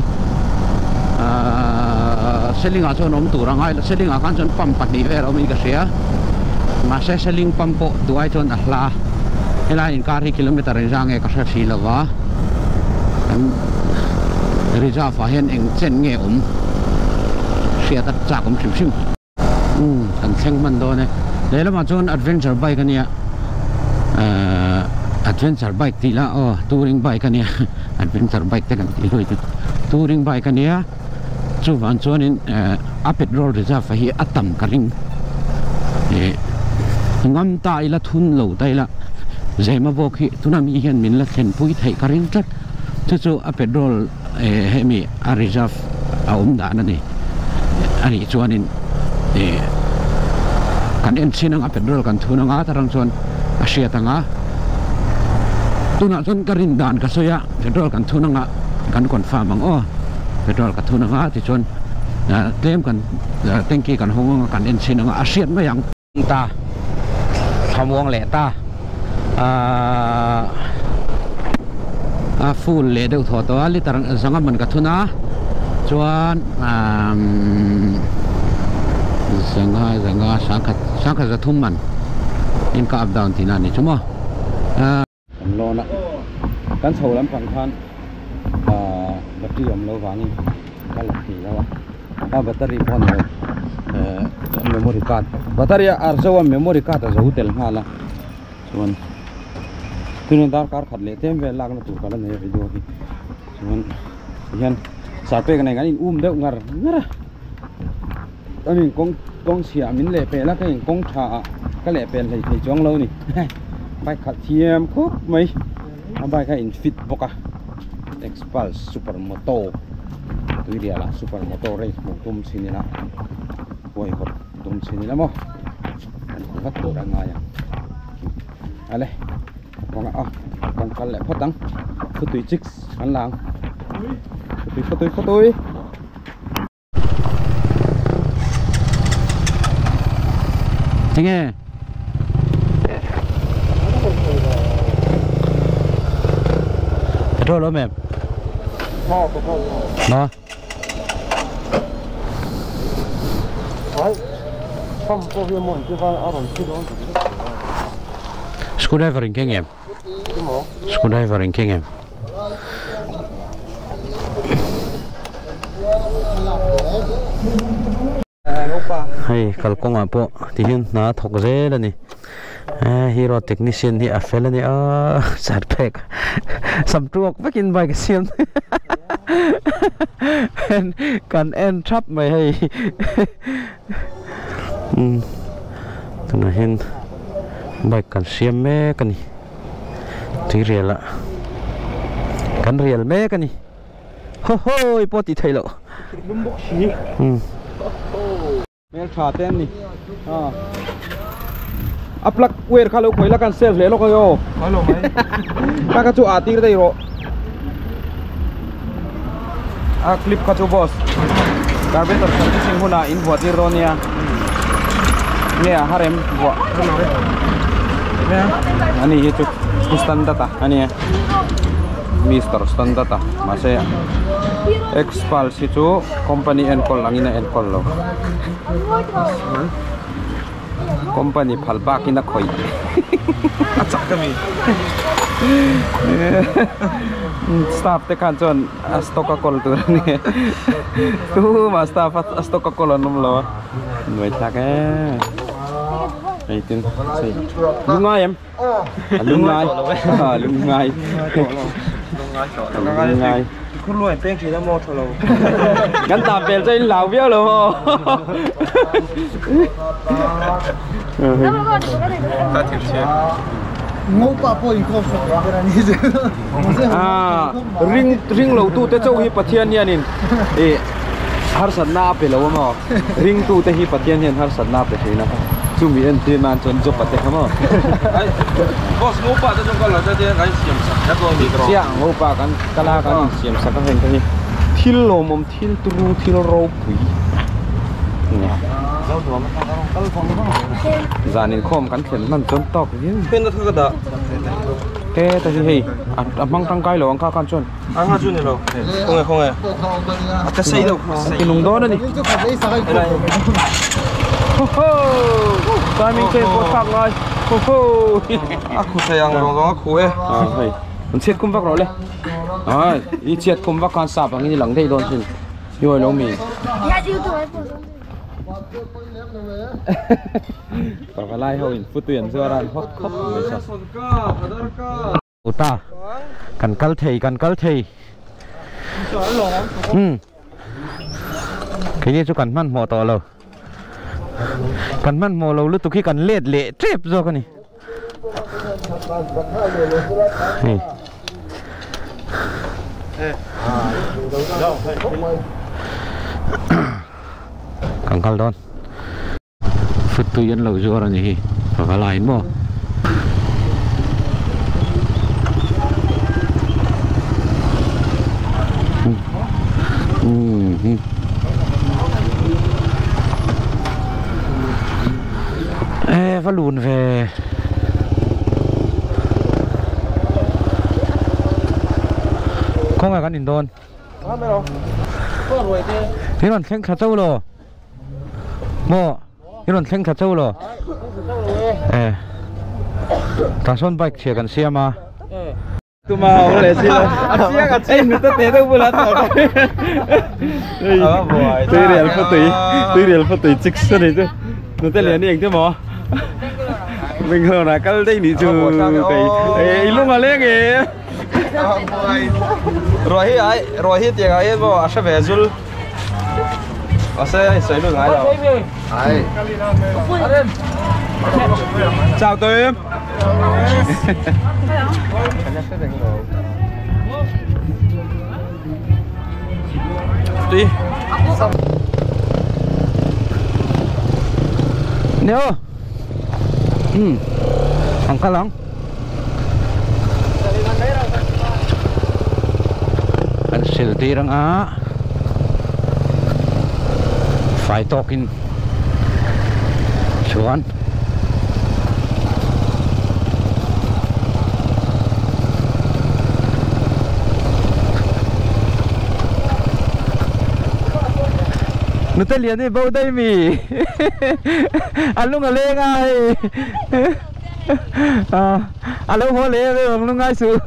seling a chon om tu rangai seling a kan chon pam pani ve ro mi ka sia ma se seling pam po duai chon a hla hela in kar hi kilometer in jang e ka sa si lawa reserve hen eng chen nge sia ta cha kom sim กันเซ็งมันโดนเนี่ยเลยแล้วมาชน adventure bike กันเนี่ย adventure bike ทีละtouring bike กันเนี่ย adventure bike แต่กันทีลุย touring bike กันเนี่ยจูวันชนupper road reserve ให้อัตตำกันริงงามตายละทุนเหลวตายละใจมาบอกให้ทุนมีเห็นมินละเห็นผู้ไทยกันริงจัดจู่ upper road ให้มี reserve เอาด่านนั่นนี่อันนี้ชวนนี่กันเอ็นซีนังupper road กันทุนงาตรังชวนอาเซียตังาตุนักชนกันรินด่านกันสวยะupper road กันทุนงากันก่อนฟ้าบังpetrol ka thuna nga ti chon claim kan tanki kan hong kan engine nga asian ma yang ta thamwang le ta full le deu tho to ali tarang sanga man ka thuna chuan zanga sangkha za thum man in ka up down ti na ni chumo lo na kan chho lam phang khan battery lâu vàng cái là gì đó battery phone memory card battery arzo memory card ở dấu tel nga là chuan tunen dar kar khat le tem ve lak na tu kala ne video ki chuan hian sarpe ka nei in deuh ngar ani kong sia min le pe la ka in kong tha ka le pe thei chong lo ni bai khat thiam khop mai bai ka in fit boka Expulse Supermoto tu dia lah Supermoto race mo tum sini lah woi hot tum sini lah mo hot tu orang ayam ale kong kong kal le photang photui chicks han lang photui nghe rồi đó mẹ nó screwdriver kinh nghiệm screwdriver kinh nghiệm hay kalau kong apa tihin na thok je la ni hero technician hi afel ni sat pack sam truck bakin bike siam kan en trap mai hay tuna hin bike kan siam me kan ni ti real la kan real me kan ni ho ho poti thailo lumbok si mel tha ten ni aplak wer khalo khoila kan self le lo ko yo halo mai ka chu atir dei ro clip ka chu boss carburetor servicing huna in votir ronia ne harem bo ani hi chu standard ta ani Mr. Standard ta mase Expulse chu company en call langina en call lo company phalba kina khoi achak kami staff te kan chon stock call tu ni tu ma staff stock call num lo noi thak ai tin sei lungai em lungaiคุณรวยเป้งสีน้ำโมทเรางั้นตามเปลี่ยนใจเหล่าเบี้ยวเลยโมถ้าถึงเชียงูปะปอยคอมสุดอะไรนี่สิริงเหล่าตู้เตเจ้าฮิปเทียนเนี่ยนินฮาร์สันนาเปล่าวะมั้งริงตู้เตฮิปเทียนเนี่ยฮาร์สันนาเปล่านะครับจุ่มมีเอ็นทีมันจนจบปะเตะมั้งบอสงูปะจะจงก็เราจะได้กันเสียมสักแล้วก็มีกรอบเสียงงูปะกันกะลากันเสียมสักก็เห็นกันนี่ทิลโลมมทิลตรูทิลโรปุยเนี่ยจานินคอมกันเขียนมันจนตอกนี่เป็นตัวกระดาษแต่ที่เฮ้ยมังตั้งไกลหรออังคากันชนอังคาชนนี่หรอคงไงจะใส่หรอกินลุงโดนนี่โอ้โหตอนนี้เจ็บปวดฟักเลยโอ้โหaku sayang dong aku heyมันเช็ดคุ้มฟักเราเลยอีเช็ดคุ้มฟักการสับอย่างนี้หลังได้โดนสิย่อยลงมี Bà lai hậu in phút tuyển xưa ra hot khóc mới sao ủa ta cần cල් thầy cái gì cho cần man mò to lâu cần man mò lâu lúc tụi khi cần lết lệ trép rồi cái này cần cල් đón phút tôi yên lâu rồi nhỉ và lại mò và lùn về không phải con nhìn đồn thế còn xem khá châu rồi mò thế còn xem khá châu rồi ta son bike chiaกันเสียมา tu mau boleh sih asia kacin itu teh bulat tu real foto cik sen itu nanti lihat ni yang tu mau mình hồi là cái đây đi chụp cái lúc mà lên cái rồi hết tiền ấy bo sẽ về zul sẽ xây được ngay rồi chào tôi em đi nếu không có lắm anh sẽ đi rằng á phải talking chuan nó tên liền đi bao đây mì anh lúc nào lên ngay anh lúc hoa lên rồi lúc ngay xuống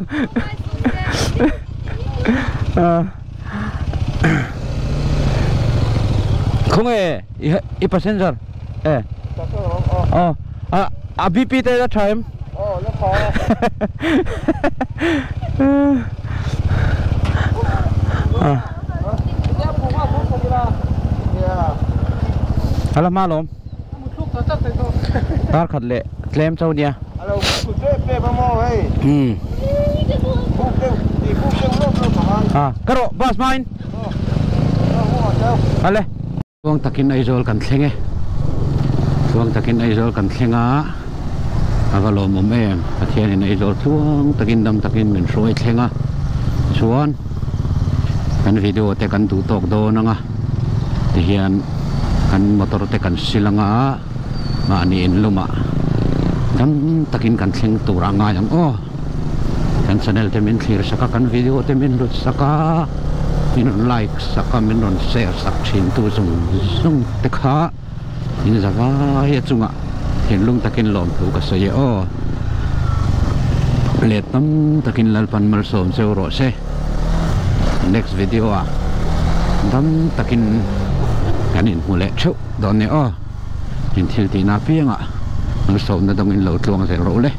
không hề ít passenger BP tới that time nó khó Halo malum. Tar khát lệ, claim châu nha. Karo, boss mine. Ale. Tuang takin aizol kan thlenge. Tuang takin aizol kan thlenga. Avalo mom em, pathian in aizol tuang takin dam takin min roi thlenga. Chuan kan video te kan tu tok do nanga. Tihian kan motor te kan silanga ma ni in luma dam takin kan thleng turanga yang kan channel te min clear saka kan video te min lut saka min like saka min ron share sak thin tu sung te kha in zawa ya chunga hin lung takin lom tu ka saye let tam takin lalpan mal som se ro se next video dam takin kanin mule chu don ne in thil ti na pianga no so na dong in lo tlong se ro le